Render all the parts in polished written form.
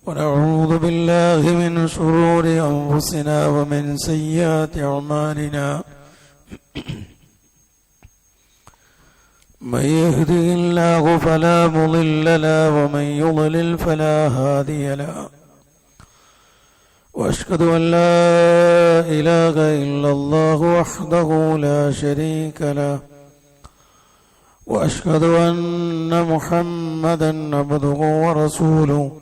ونعوذ بالله من شرور أنفسنا ومن سيئات أعمالنا من يهده الله فلا مضل له ومن يضلل فلا هادي له وأشهد أن لا إله إلا الله وحده لا شريك له وأشهد أن محمدا عبده ورسوله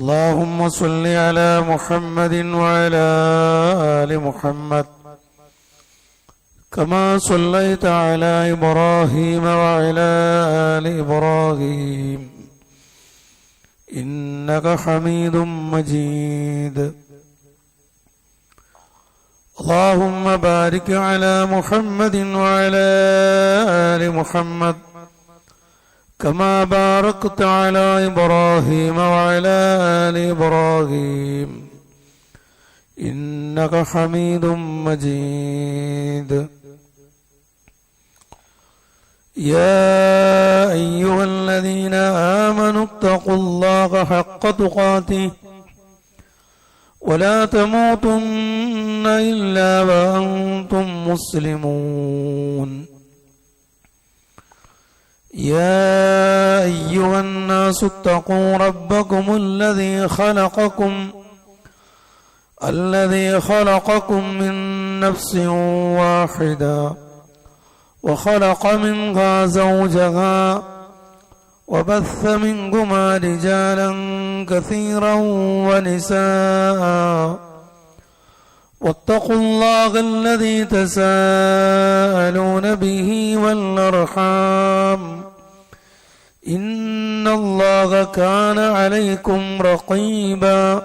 اللهم صل على محمد وعلى آل محمد كما صليت على إبراهيم وعلى آل إبراهيم إنك حميد مجيد اللهم بارك على محمد وعلى آل محمد كما باركت على إبراهيم وعلى آل إبراهيم إنك حميد مجيد يا أيها الذين آمنوا اتقوا الله حق تقاته ولا تموتن إلا وأنتم مسلمون يا أيها الناس اتقوا ربكم الذي خلقكم من نفس واحدة وخلق منها زوجها وبث منهما رجالا كثيرا ونساء واتقوا الله الذي تساءلون به والأرحام إن الله كان عليكم رقيبا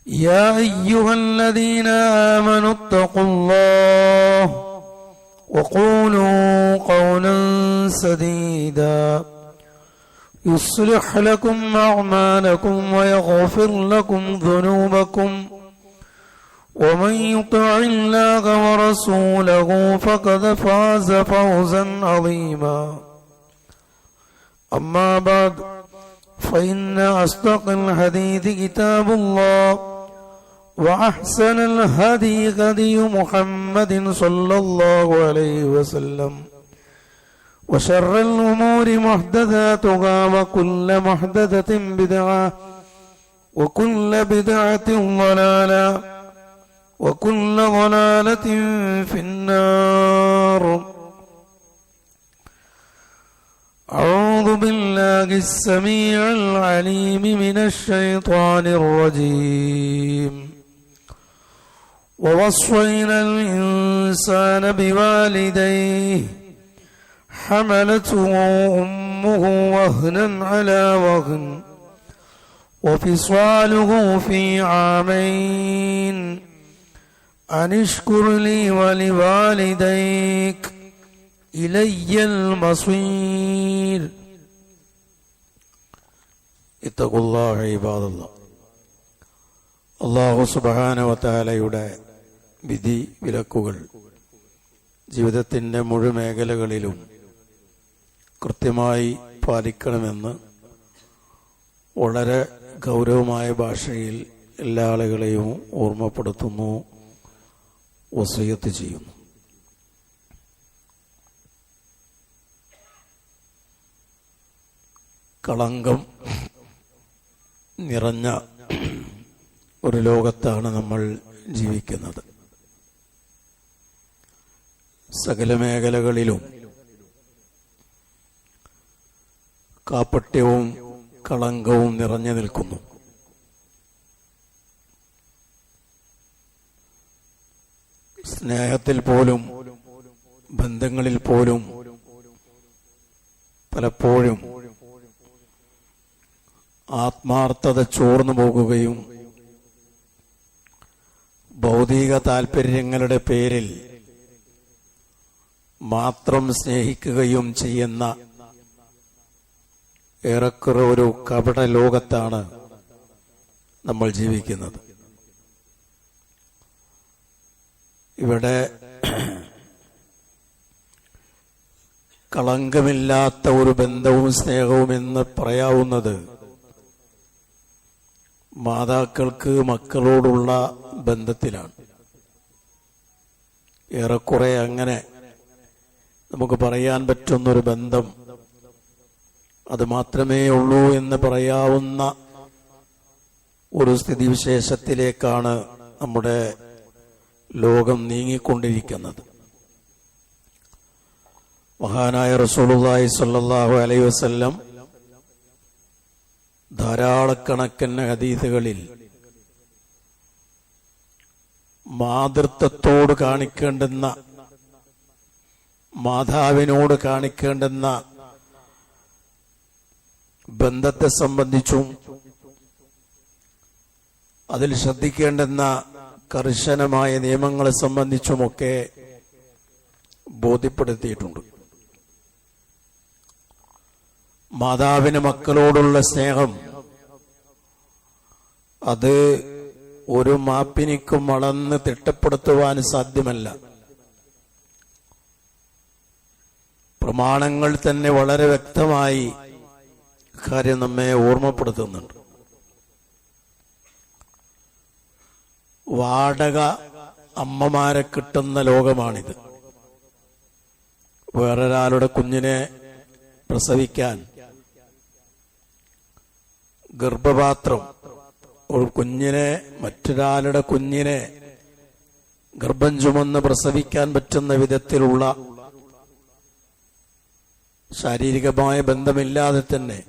يا أيها الذين آمنوا اتقوا الله وقولوا قولا سديدا يصلح لكم أعمالكم ويغفر لكم ذنوبكم ومن يطع الله ورسوله فقد فاز فوزا عظيما أما بعد فإن أصدق الحديث كتاب الله وأحسن الهدي هدي محمد صلى الله عليه وسلم وشر الأمور محدثاتها وكل محدثة بدعة وكل بدعة ضلالة وكل ضلالة في النار. أعوذ بالله السميع العليم من الشيطان الرجيم. ووصينا الإنسان بوالديه حملته أمه وهنا على وهن وفصاله في عامين أن اشكر لي ولوالديك إلي المصير. اتقوا الله عباد الله. അല്ലാഹു സുബ്ഹാനഹു വ തആലയുടെ വിധി വിലക്കുകൾ ജീവിതത്തിൻ്റെ മുഴുവൻ മേഖലകളിലും കൃത്യമായി പാലിക്കണമെന്ന് വളരെ ഗൗരവമായ ഭാഷയിൽ എല്ലാ ആളുകളെയും ഓർമ്മപ്പെടുത്തുന്നു, വസിയത്ത് ചെയ്യുന്നു. കളങ്കം നിറഞ്ഞ ഒരു ലോകത്താണ് നമ്മൾ ജീവിക്കുന്നത്. സകല മേഖലകളിലും കാപട്യവും കളങ്കവും നിറഞ്ഞു നിൽക്കുന്നു. സ്നേഹത്തിൽ പോലും ബന്ധങ്ങളിൽ പോലും പലപ്പോഴും ആത്മാർത്ഥത ചോർന്നു പോകുകയും ഭൗതിക താൽപര്യങ്ങളുടെ പേരിൽ മാത്രം സ്നേഹിക്കുകയും ചെയ്യുന്ന ഏറെക്കുറെ ഒരു കപട ലോകത്താണ് നമ്മൾ ജീവിക്കുന്നത്. ഇവിടെ കളങ്കമില്ലാത്ത ഒരു ബന്ധവും സ്നേഹവും എന്ന് പറയാവുന്നത് മാതാക്കൾക്ക് മക്കളോടുള്ള ബന്ധത്തിലാണ്. ഏറെക്കുറെ അങ്ങനെ നമുക്ക് പറയാൻ പറ്റുന്നൊരു ബന്ധം അത് മാത്രമേ ഉള്ളൂ എന്ന് പറയാവുന്ന ഒരു സ്ഥിതിവിശേഷത്തിലേക്കാണ് നമ്മുടെ ലോകം നീങ്ങിക്കൊണ്ടിരിക്കുന്നത്. മഹാനായ റസൂലുള്ളാഹി സ്വല്ലല്ലാഹു അലൈഹി വസല്ലം ധാരാളക്കണക്കിന് ഹദീസുകളിൽ മാതൃത്വത്തോട് കാണിക്കേണ്ടുന്ന, മാതാവിനോട് കാണിക്കേണ്ടുന്ന ബന്ധത്തെ സംബന്ധിച്ചും അതിൽ ശ്രദ്ധിക്കേണ്ടുന്ന കർശനമായ നിയമങ്ങളെ സംബന്ധിച്ചുമൊക്കെ ബോധ്യപ്പെടുത്തിയിട്ടുണ്ട്. മാതാവിന് മക്കളോടുള്ള സ്നേഹം അത് ഒരു മാപ്പിനിക്കും അളന്ന് തിട്ടപ്പെടുത്തുവാൻ സാധ്യമല്ല. പ്രമാണങ്ങൾ തന്നെ വളരെ വ്യക്തമായി കാര്യം നമ്മെ ഓർമ്മപ്പെടുത്തുന്നുണ്ട്. വാടക അമ്മമാരെ കിട്ടുന്ന ലോകമാണിത്. വേറൊരാളുടെ കുഞ്ഞിനെ പ്രസവിക്കാൻ ഗർഭപാത്രം, ഒരു കുഞ്ഞിനെ, മറ്റൊരാളുടെ കുഞ്ഞിനെ ഗർഭം ചുമന്ന് പ്രസവിക്കാൻ പറ്റുന്ന വിധത്തിലുള്ള ശാരീരികമായ ബന്ധമില്ലാതെ തന്നെ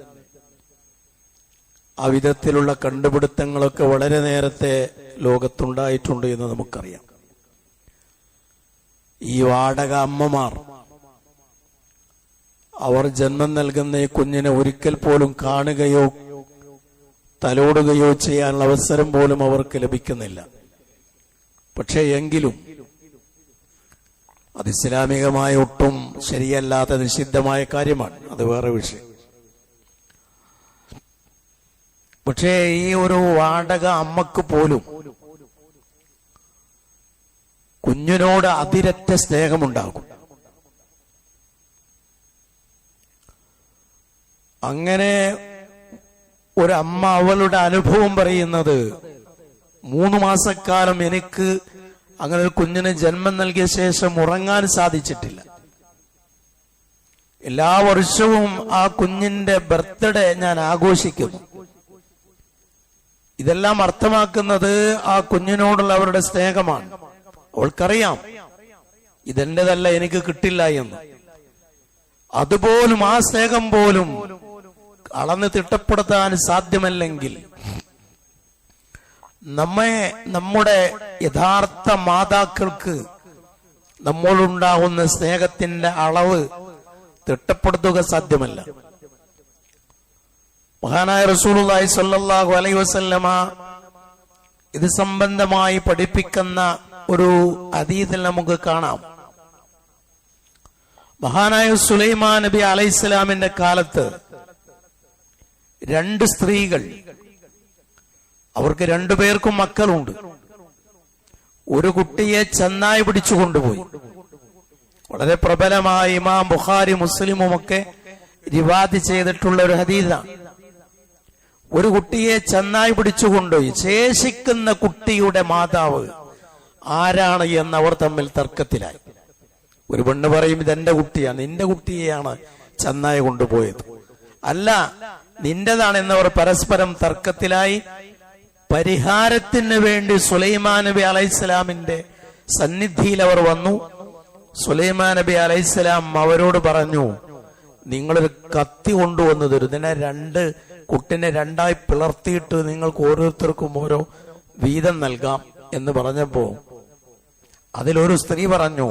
ആ വിധത്തിലുള്ള കണ്ടുപിടുത്തങ്ങളൊക്കെ വളരെ നേരത്തെ ലോകത്തുണ്ടായിട്ടുണ്ട് എന്ന് നമുക്കറിയാം. ഈ വാടക അമ്മമാർ അവർ ജന്മം നൽകുന്ന ഈ കുഞ്ഞിനെ ഒരിക്കൽ പോലും കാണുകയോ തലോടുകയോ ചെയ്യാനുള്ള അവസരം പോലും അവർക്ക് ലഭിക്കുന്നില്ല. പക്ഷേ എങ്കിലും അത് ഇസ്ലാമികമായ ഒട്ടും ശരിയല്ലാത്ത നിഷിദ്ധമായ കാര്യമാണ്. അത് വേറെ വിഷയം. പക്ഷേ ഈ ഒരു വാടക അമ്മക്ക് പോലും കുഞ്ഞിനോട് അതിരറ്റ സ്നേഹമുണ്ടാകും. അങ്ങനെ ഒരമ്മ അവളുടെ അനുഭവം പറയുന്നത്, 3 മാസക്കാലം എനിക്ക് അങ്ങനെ ഒരു കുഞ്ഞിന് ജന്മം നൽകിയ ശേഷം ഉറങ്ങാൻ സാധിച്ചിട്ടില്ല. എല്ലാ വർഷവും ആ കുഞ്ഞിന്റെ ബർത്ത്ഡേ ഞാൻ ആഘോഷിക്കുന്നു. ഇതെല്ലാം അർത്ഥമാക്കുന്നത് ആ കുഞ്ഞിനോടുള്ള അവരുടെ സ്നേഹമാണ്. അവൾക്കറിയാം ഇതെന്റേതല്ല, എനിക്ക് കിട്ടില്ല എന്ന്. അതുപോലും, ആ സ്നേഹം പോലും അളന്ന് തിട്ടപ്പെടുത്താൻ സാധ്യമല്ലെങ്കിൽ നമ്മുടെ യഥാർത്ഥ മാതാക്കൾക്ക് നമ്മളുണ്ടാകുന്ന സ്നേഹത്തിന്റെ അളവ് തിട്ടപ്പെടുത്തുക സാധ്യമല്ല. മഹാനായ റസൂലുള്ളാഹി സ്വല്ലല്ലാഹു അലൈഹി വസല്ലമ ഇത് സംബന്ധമായി പഠിപ്പിക്കുന്ന ഒരു ഹദീസിൽ നമുക്ക് കാണാം. മഹാനായ സുലൈമാൻ നബി അലൈഹിസ്സലാമിന്റെ കാലത്ത് 2 സ്ത്രീകൾ, അവർക്ക് 2 പേർക്കും മക്കളുണ്ട്. ഒരു കുട്ടിയെ ചെന്നായി പിടിച്ചു കൊണ്ടുപോയി. വളരെ പ്രബലമായ ഇമാം ബുഖാരി മുസ്ലിമുമൊക്കെ റിവായത്ത് ചെയ്തിട്ടുള്ള ഒരു ഹദീസാണ്. ഒരു കുട്ടിയെ ചെന്നായി പിടിച്ചു കൊണ്ടുപോയി. ശേഷിക്കുന്ന കുട്ടിയുടെ മാതാവ് ആരാണ് എന്ന് അവർ തമ്മിൽ തർക്കത്തിലായി. ഒരു പെണ്ണ് പറയും ഇതെന്റെ കുട്ടിയാണ്, നിന്റെ കുട്ടിയെയാണ് ചെന്നായി കൊണ്ടുപോയത്, അല്ല നിന്റേതാണ് എന്നവർ പരസ്പരം തർക്കത്തിലായി. പരിഹാരത്തിന് വേണ്ടി സുലൈമാൻ നബി അലൈഹിസ്സലാമിന്റെ സന്നിധിയിൽ അവർ വന്നു. സുലൈമാൻ നബി അലൈഹിസ്സലാം അവരോട് പറഞ്ഞു, നിങ്ങളൊരു കത്തി കൊണ്ടുവന്നു തരും, ഇതിനെ 2 കുട്ടിനെ 2ആയി പിളർത്തിയിട്ട് നിങ്ങൾക്ക് ഓരോരുത്തർക്കും ഓരോ വീതം നൽകാം എന്ന് പറഞ്ഞപ്പോ അതിലൊരു സ്ത്രീ പറഞ്ഞു,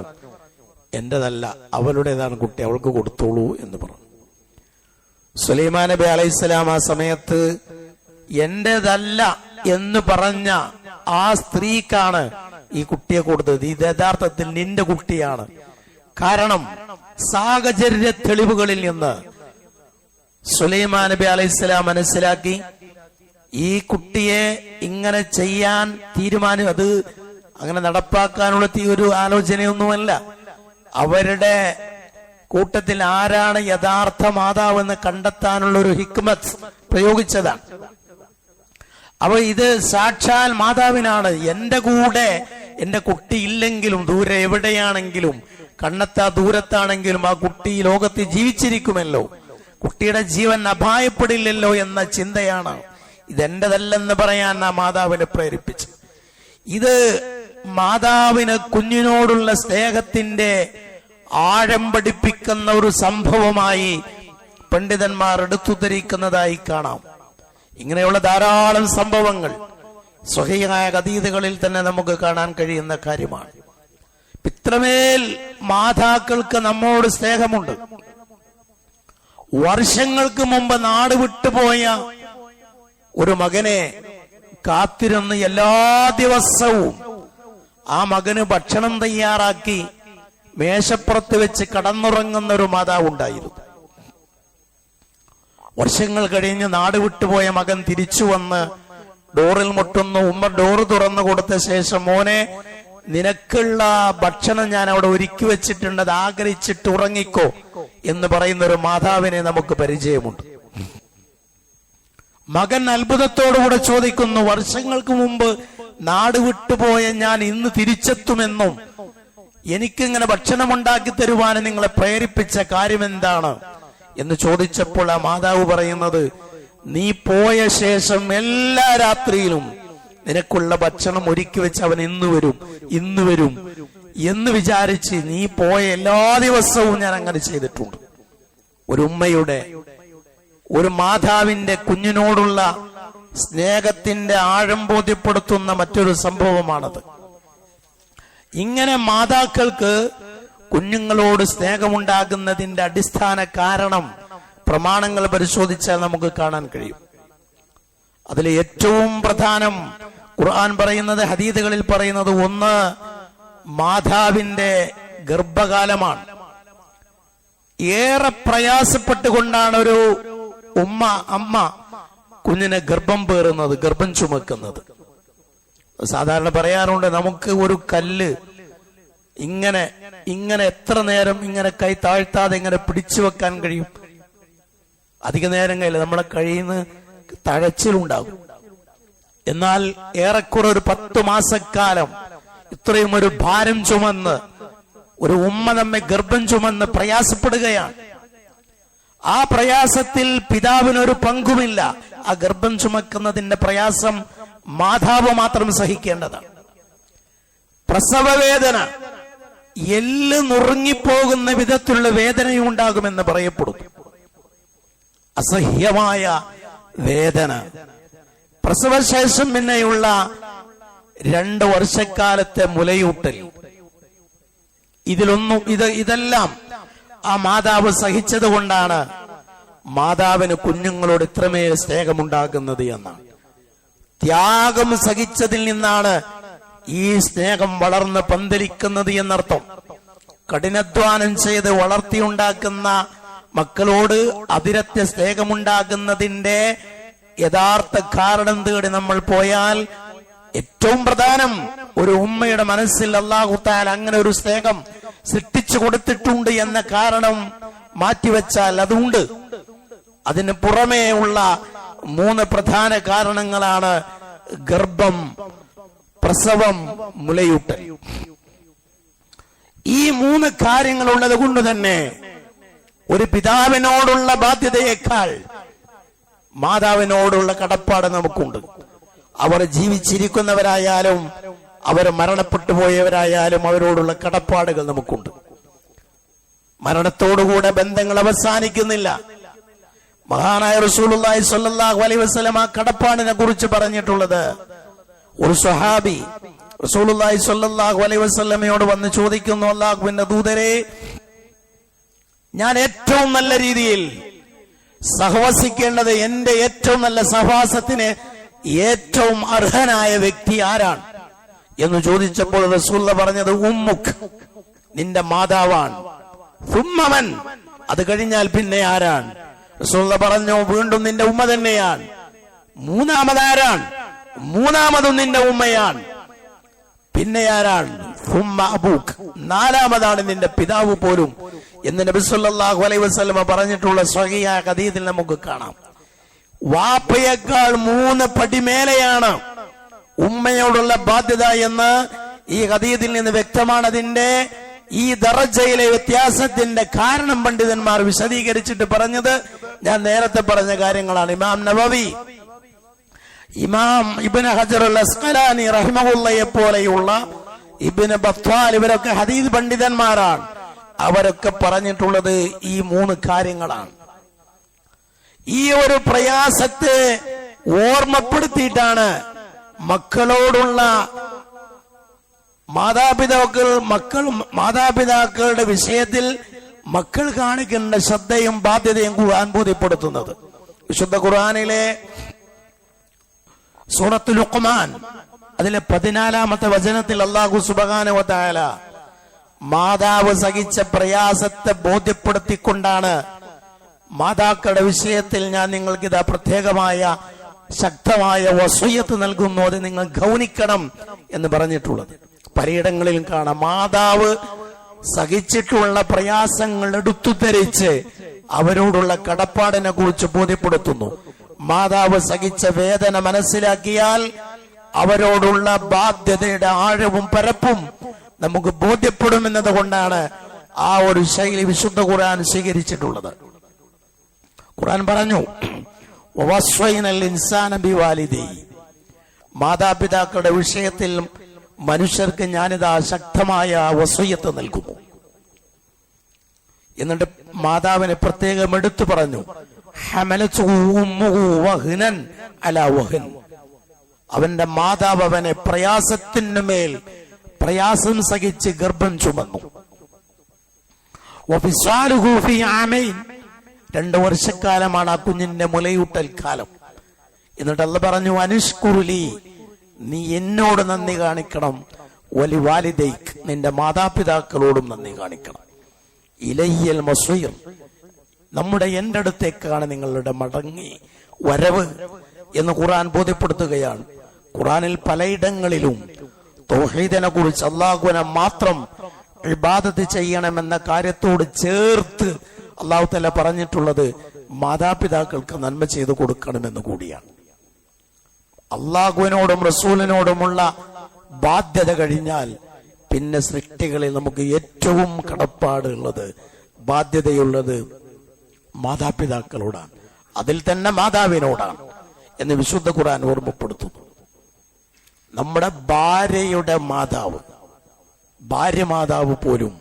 എന്റേതല്ല, അവളുടേതാണ് കുട്ടി, അവൾക്ക് കൊടുത്തോളൂ എന്ന് പറഞ്ഞു. സുലൈമാൻ നബി അലൈഹിസ്സലാം ആ സമയത്ത് എന്റേതല്ല എന്ന് പറഞ്ഞ ആ സ്ത്രീക്കാണ് ഈ കുട്ടിയെ കൊടുത്തത്. ഇത് യഥാർത്ഥത്തിൽ നിന്റെ കുട്ടിയാണ്. കാരണം സാഹചര്യ തെളിവുകളിൽ നിന്ന് സുലൈമാൻ നബി അലൈഹിസ്സലാം മനസ്സിലാക്കി ഈ കുട്ടിയെ ഇങ്ങനെ ചെയ്യാൻ അത് അങ്ങനെ നടപ്പാക്കാനുള്ള ഒരു ആലോചനയൊന്നുമല്ല. അവരുടെ കൂട്ടത്തിൽ ആരാണ് യഥാർത്ഥ മാതാവെന്ന് കണ്ടെത്താനുള്ള ഒരു ഹിക്മത്ത് പ്രയോഗിച്ചതാണ്. അപ്പൊ ഇത് സാക്ഷാൽ മാതാവിനാണ്. എന്റെ കൂടെ എന്റെ കുട്ടി ഇല്ലെങ്കിലും, ദൂരെ എവിടെയാണെങ്കിലും, കണ്ണെത്താ ദൂരത്താണെങ്കിലും ആ കുട്ടി ഈ ലോകത്ത് ജീവിച്ചിരിക്കുമല്ലോ, കുട്ടിയുടെ ജീവൻ അപായപ്പെടില്ലല്ലോ എന്ന ചിന്തയാണ് ഇതെന്റെതല്ലെന്ന് പറയാൻ ആ മാതാവിനെ പ്രേരിപ്പിച്ചു. ഇത് മാതാവിന് കുഞ്ഞിനോടുള്ള സ്നേഹത്തിന്റെ ആഴം പഠിപ്പിക്കുന്ന ഒരു സംഭവമായി പണ്ഡിതന്മാർ എടുത്തുദ്ധരിക്കുന്നതായി കാണാം. ഇങ്ങനെയുള്ള ധാരാളം സംഭവങ്ങൾ സ്വഹീഹായ ഹദീസുകളിൽ തന്നെ നമുക്ക് കാണാൻ കഴിയുന്ന കാര്യമാണ്. ഇത്രമേൽ മാതാക്കൾക്ക് നമ്മോട് സ്നേഹമുണ്ട്. വർഷങ്ങൾക്ക് മുമ്പ് നാട് വിട്ടുപോയ ഒരു മകനെ കാത്തിരുന്ന് എല്ലാ ദിവസവും ആ മകന് ഭക്ഷണം തയ്യാറാക്കി മേശപ്പുറത്ത് വെച്ച് കടന്നുറങ്ങുന്ന ഒരു മാതാവുണ്ടായിരുന്നു. വർഷങ്ങൾ കഴിഞ്ഞ് നാട് വിട്ടുപോയ മകൻ തിരിച്ചു വന്ന് ഡോറിൽ മുട്ടുന്നു. ഉമ്മ ഡോറ് തുറന്നു കൊടുത്ത ശേഷം, മോനെ, നിനക്കുള്ള ഭക്ഷണം ഞാൻ അവിടെ ഒരുക്കി വെച്ചിട്ടുണ്ട്, അത് ആഗ്രഹിച്ചിട്ട് ഉറങ്ങിക്കോ എന്ന് പറയുന്ന ഒരു മാതാവിനെ നമുക്ക് പരിചയമുണ്ട്. മകൻ അത്ഭുതത്തോടുകൂടെ ചോദിക്കുന്നു, വർഷങ്ങൾക്ക് മുമ്പ് നാട് വിട്ടുപോയ ഞാൻ ഇന്ന് തിരിച്ചെത്തുമെന്നും എനിക്കിങ്ങനെ ഭക്ഷണം ഉണ്ടാക്കി തരുവാൻ നിങ്ങളെ പ്രേരിപ്പിച്ച കാര്യം എന്താണ് എന്ന് ചോദിച്ചപ്പോൾ ആ മാതാവ് പറയുന്നത്, നീ പോയ ശേഷം എല്ലാ രാത്രിയിലും നിനക്കുള്ള ഭക്ഷണം ഒരുക്കി വെച്ച് അവൻ ഇന്ന് വരും എന്ന് വിചാരിച്ച് നീ പോയ എല്ലാ ദിവസവും ഞാൻ അങ്ങനെ ചെയ്തിട്ടുണ്ട്. ഒരു ഉമ്മയുടെ, ഒരു മാതാവിന്റെ കുഞ്ഞിനോടുള്ള സ്നേഹത്തിന്റെ ആഴം ബോധ്യപ്പെടുത്തുന്ന മറ്റൊരു സംഭവമാണത്. ഇങ്ങനെ മാതാക്കൾക്ക് കുഞ്ഞുങ്ങളോട് സ്നേഹമുണ്ടാകുന്നതിന്റെ അടിസ്ഥാന കാരണം പ്രമാണങ്ങൾ പരിശോധിച്ചാൽ നമുക്ക് കാണാൻ കഴിയും. അതിൽ ഏറ്റവും പ്രധാനം ഖുർആൻ പറയുന്നത്, ഹദീസുകളിൽ പറയുന്നത്, ഒന്ന് മാതാവിന്റെ ഗർഭകാലമാണ്. ഏറെ പ്രയാസപ്പെട്ടുകൊണ്ടാണ് ഒരു അമ്മ കുഞ്ഞിനെ ഗർഭം പേറുന്നത്, ഗർഭം ചുമക്കുന്നത്. സാധാരണ പറയാറുണ്ട്, നമുക്ക് ഒരു കല്ല് ഇങ്ങനെ എത്ര നേരം ഇങ്ങനെ കൈ താഴ്ത്താതെ ഇങ്ങനെ പിടിച്ചു വെക്കാൻ കഴിയും? അധിക നേരം കഴിയില്ല, നമ്മളെ കഴിയുന്ന തഴച്ചിലുണ്ടാകും. എന്നാൽ ഏറെക്കുറെ ഒരു 10 മാസക്കാലം ഇത്രയും ഒരു ഭാരം ചുമന്ന് ഒരു ഉമ്മ നമ്മെ ഗർഭം ചുമന്ന് പ്രയാസപ്പെടുകയാണ്. ആ പ്രയാസത്തിൽ പിതാവിനൊരു പങ്കുമില്ല. ആ ഗർഭം ചുമക്കുന്നതിന്റെ പ്രയാസം മാതാവ് മാത്രം സഹിക്കേണ്ടതാണ്. പ്രസവവേദന, എല്ല് നുറുങ്ങിപ്പോകുന്ന വിധത്തിലുള്ള വേദനയുണ്ടാകുമെന്ന് പറയപ്പെടുന്നു. അസഹ്യമായ വേദന. പ്രസവശേഷം പിന്നെയുള്ള 2 വർഷക്കാലത്തെ മുലയൂട്ടൽ, ഇതെല്ലാം ആ മാതാവ് സഹിച്ചത് കൊണ്ടാണ് മാതാവിന് കുഞ്ഞുങ്ങളോട് ഇത്രമേൽ സ്നേഹമുണ്ടാകുന്നത് എന്നാണ്. ത്യാഗം സഹിച്ചതിൽ നിന്നാണ് ഈ സ്നേഹം വളർന്ന് പന്തലിക്കുന്നത് എന്നർത്ഥം. കഠിനാധ്വാനം ചെയ്ത് വളർത്തിയുണ്ടാക്കുന്ന മക്കളോട് അതിരറ്റ സ്നേഹമുണ്ടാകുന്നതിന്റെ യഥാർത്ഥ കാരണം തേടി നമ്മൾ പോയാൽ ഏറ്റവും പ്രധാനം, ഒരു ഉമ്മയുടെ മനസ്സിൽ അല്ലാഹു തആല അങ്ങനെ ഒരു സ്നേഹം സൃഷ്ടിച്ചു കൊടുത്തിട്ടുണ്ട് എന്ന കാരണം മാറ്റിവെച്ചാൽ അതുണ്ട്. അതിന് പുറമേ ഉള്ള 3 പ്രധാന കാരണങ്ങളാണ് ഗർഭം, പ്രസവം, മുലയൂട്ടൽ. ഈ 3 കാര്യങ്ങൾ ഉള്ളത് കൊണ്ട് തന്നെ ഒരു പിതാവിനോടുള്ള ബാധ്യതയേക്കാൾ മാതാവിനോടുള്ള കടപ്പാട് നമുക്കുണ്ട്. അവർ ജീവിച്ചിരിക്കുന്നവരായാലും അവർ മരണപ്പെട്ടു പോയവരായാലും അവരോടുള്ള കടപ്പാടുകൾ നമുക്കുണ്ട്. മരണത്തോടുകൂടെ ബന്ധങ്ങൾ അവസാനിക്കുന്നില്ല. മഹാനായ റസൂലുള്ളാഹി സ്വല്ലല്ലാഹു അലൈഹി വസല്ലം ആ കടപ്പാടിനെ കുറിച്ച് പറഞ്ഞിട്ടുള്ളത്, ഒരു സ്വഹാബി റസൂലുള്ളാഹി സ്വല്ലല്ലാഹു അലൈഹി വസല്ലമയോട് വന്ന് ചോദിക്കുന്നു, അല്ലാഹുവിന്റെ ദൂതരെ, ഞാൻ ഏറ്റവും നല്ല രീതിയിൽ സഹവസിക്കേണ്ടത്, എന്റെ ഏറ്റവും നല്ല സഹവാസത്തിന് ഏറ്റവും അർഹനായ വ്യക്തി ആരാണ് എന്ന് ചോദിച്ചപ്പോൾ റസൂലുള്ള പറഞ്ഞത്, ഉമ്മുക്ക്, നിന്റെ മാതാവാണ്. സുമ്മമൻ, അത് കഴിഞ്ഞാൽ പിന്നെ ആരാണ്? റസൂലുള്ള പറഞ്ഞു, വീണ്ടും നിന്റെ ഉമ്മ തന്നെയാണ്. മൂന്നാമതാരാണ്? മൂന്നാമതും നിന്റെ ഉമ്മയാണ്. പിന്നെ ആരാണ്? സുമ്മ അബൂക്ക്, നാലാമതാണ് നിന്റെ പിതാവ് പോലും എന്ന് നബി സല്ലല്ലാഹു അലൈഹി വസല്ലം പറഞ്ഞിട്ടുള്ള സ്വഹീഹായ ഹദീസിൽ നമുക്ക് കാണാം. വാപ്പയേക്കാൾ 3 പടി മേലെയാണ് ഉമ്മയോടുള്ള ബാധ്യത എന്ന് ഈ ഹദീസിൽ നിന്ന് വ്യക്തമാണ്. അതിന്റെ ഈ ദറജയിലെ വ്യത്യാസത്തിന്റെ കാരണം പണ്ഡിതന്മാർ വിശദീകരിച്ചിട്ട് പറഞ്ഞത് ഞാൻ നേരത്തെ പറഞ്ഞ കാര്യങ്ങളാണ്. ഇമാം നവവി, ഇമാം ഇബ്നു ഹജർ അൽ അസ്ഖലാനി റഹിമഹുള്ളയെ പോലെയുള്ള ഇബ്നു ബത്വാൽ, ഇവരൊക്കെ ഹദീസ് പണ്ഡിതന്മാരാണ്. അവരൊക്കെ പറഞ്ഞിട്ടുള്ളത് ഈ 3 കാര്യങ്ങളാണ്. ഈ ഒരു പ്രയാസത്തെ ഓർമ്മപ്പെടുത്തിയിട്ടാണ് മക്കളോടുള്ള മാതാപിതാക്കളുടെ വിഷയത്തിൽ മക്കൾ കാണിക്കേണ്ട ശ്രദ്ധയും ബാധ്യതയും ഖുർആൻ ബോധ്യപ്പെടുത്തുന്നത്. വിശുദ്ധ ഖുർആനിലെ സൂറത്തുൽ ലുഖ്മാൻ അതിലെ 14-ാമത്തെ വചനത്തിൽ അല്ലാഹു സുബ്ഹാനഹു വ തആല മാതാവ് സഹിച്ച പ്രയാസത്തെ ബോധ്യപ്പെടുത്തിക്കൊണ്ടാണ് മാതാക്കളുടെ വിഷയത്തിൽ ഞാൻ നിങ്ങൾക്ക് ഇതാ പ്രത്യേകമായ ശക്തമായ വസിയ്യത്ത് നൽകുന്നു, അത് നിങ്ങൾ ഗൗനിക്കണം എന്ന് പറഞ്ഞിട്ടുള്ളത്. പലയിടങ്ങളിലും കാണാം മാതാവ് സഹിച്ചിട്ടുള്ള പ്രയാസങ്ങൾ എടുത്തുധരിച്ച് അവരോടുള്ള കടപ്പാടിനെ കുറിച്ച് ബോധ്യപ്പെടുത്തുന്നു. മാതാവ് സഹിച്ച വേദന മനസ്സിലാക്കിയാൽ അവരോടുള്ള ബാധ്യതയുടെ ആഴവും പരപ്പും നമുക്ക് ബോധ്യപ്പെടുമെന്നത് കൊണ്ടാണ് ആ ഒരു ശൈലി വിശുദ്ധ ഖുർആൻ സ്വീകരിച്ചിട്ടുള്ളത്. ഖുർആൻ പറഞ്ഞു, വവസ്വൈനൽ ഇൻസാന ബിവാലിദൈഹി, മാതാപിതാക്കളുടെ വിഷയത്തിൽ മനുഷ്യർക്ക് ഞാനിതാ ശക്തമായ വസിയ്യത്ത് നൽകുന്നു. എന്നിട്ട് മാതാവിനെ പ്രത്യേകം എടുത്തു പറഞ്ഞു, ഹമലതുഹു ഉമ്മുഹു വഹ്നൻ അലാ വഹ്ൻ, അവന്റെ മാതാവ് അവനെ പ്രയാസത്തിനുമേൽ പ്രയാസം സഹിച്ച് ഗർഭം ചുമന്നു. വഫിസ്വാലുഹു ഫീ ആമൈൻ, 2 വർഷക്കാലമാണ് ആ കുഞ്ഞിന്റെ മുലയൂട്ടൽ കാലം. എന്നിട്ട് അല്ലാഹു പറഞ്ഞു, അനിഷ്കുറുലി, നീ എന്നോട് നന്ദി കാണിക്കണം, വലി വാലിദൈക്, നിന്റെ മാതാപിതാക്കളോടും നന്ദി കാണിക്കണം. ഇലയ്യൽ മസ്വീർ, എന്റെ അടുത്തേക്കാണ് നിങ്ങളുടെ മടങ്ങി വരവ് എന്ന് ഖുർആൻ ബോധ്യപ്പെടുത്തുകയാണ്. ഖുർആനിൽ പലയിടങ്ങളിലും തൗഹീദിനെ കുറിച്ച് അല്ലാഹുവിനെ മാത്രം ഇബാദത്ത് ചെയ്യണമെന്ന കാര്യത്തോട് ചേർത്ത് അല്ലാഹു തആല പറഞ്ഞിട്ടുള്ളത് മാതാപിതാക്കൾക്ക് നന്മ ചെയ്തു കൊടുക്കണമെന്ന് കൂടിയാണ്. അല്ലാഹുവിനോടും റസൂലിനോടുമുള്ള ബാധ്യത കഴിഞ്ഞാൽ പിന്നെ സൃഷ്ടികളിൽ നമുക്ക് ഏറ്റവും കടപ്പാടുള്ളത്, ബാധ്യതയുള്ളത് മാതാപിതാക്കളോടാണ്, അതിൽ തന്നെ മാതാവിനോടാണ് എന്ന് വിശുദ്ധ ഖുർആൻ ഓർമ്മപ്പെടുത്തുന്നു. നമ്മുടെ ഭാര്യ മാതാവ് പോലും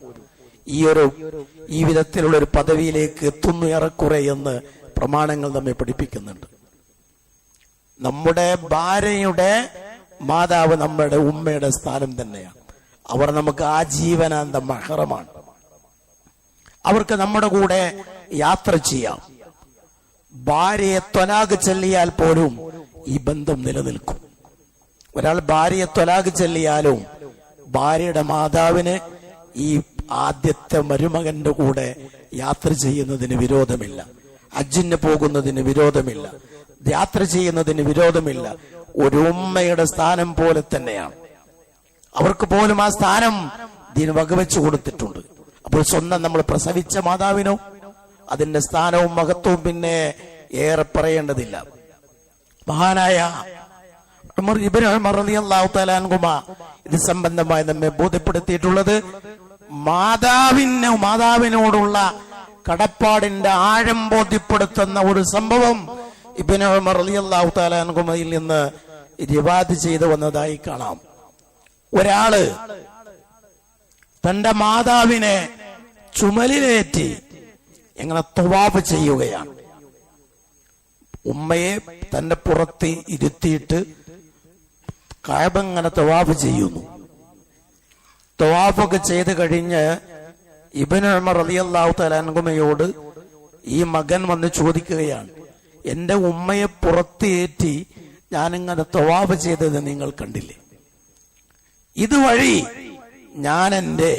ഈ വിധത്തിലുള്ള ഒരു പദവിയിലേക്ക് എത്തുന്നു ഏറെക്കുറെ എന്ന് പ്രമാണങ്ങൾ നമ്മെ പഠിപ്പിക്കുന്നുണ്ട്. നമ്മുടെ ഭാര്യയുടെ മാതാവ് നമ്മുടെ ഉമ്മയുടെ സ്ഥാനം തന്നെയാണ്. അവർ നമുക്ക് ആജീവനാന്ത മഹറമാണ്. അവർക്ക് നമ്മുടെ കൂടെ യാത്ര ചെയ്യാം. ഭാര്യയെ ത്വലാഖ് ചൊല്ലിയാൽ പോലും ഈ ബന്ധം നിലനിൽക്കും. ഒരാൾ ഭാര്യയെ ത്വലാഖ് ചൊല്ലിയാലും ഭാര്യയുടെ മാതാവിന് ഈ ആദ്യത്തെ മരുമകന്റെ കൂടെ യാത്ര ചെയ്യുന്നതിന് വിരോധമില്ല, ഹജ്ജിന് പോകുന്നതിന് വിരോധമില്ല, യാത്ര ചെയ്യുന്നതിന് വിരോധമില്ല. ഒരു ഉമ്മയുടെ സ്ഥാനം പോലെ തന്നെയാണ്. അവർക്ക് പോലും ആ സ്ഥാനം ദീൻ വകവെച്ചു കൊടുത്തിട്ടുണ്ട്. അപ്പോൾ സ്വന്തം നമ്മൾ പ്രസവിച്ച മാതാവിനോ അതിന്റെ സ്ഥാനവും മഹത്വവും പിന്നെ ഏറെ പറയേണ്ടതില്ല. മഹാനായ ഉമർ ഇബ്നു ഉമർ റളിയല്ലാഹു തആല അൻഹുമാ ഇത് സംബന്ധമായി നമ്മെ ബോധ്യപ്പെടുത്തിയിട്ടുള്ളത് മാതാവിനോടുള്ള കടപ്പാടിന്റെ ആഴം ബോധ്യപ്പെടുത്തുന്ന ഒരു സംഭവം ഇബ്നു ഉമർ റളിയല്ലാഹു തആല അൻഹുമയിൽ നിന്ന് റിവായത്ത് ചെയ്തു വന്നതായി കാണാം. ഒരാള് തന്റെ മാതാവിനെ ചുമലിലേറ്റി എങ്ങനെ തവാഫ് ചെയ്യുകയാണ്. ഉമ്മയെ തന്റെ പുറത്ത് ഇരുത്തിയിട്ട് കഅബ ഇങ്ങനെ തവാഫ് ചെയ്യുന്നു. തവാഫൊക്കെ ചെയ്ത് കഴിഞ്ഞ് ഇബ്നു ഉമർ റളിയല്ലാഹു തആല അൻഹുമയോട് ഈ മകൻ വന്ന് ചോദിക്കുകയാണ്, എന്റെ ഉമ്മയെ പുറത്തേറ്റി ഞാനിങ്ങനെ തവാഫ് ചെയ്തത് നിങ്ങൾ കണ്ടില്ലേ? ഇതുവഴി ഞാൻ എന്റെ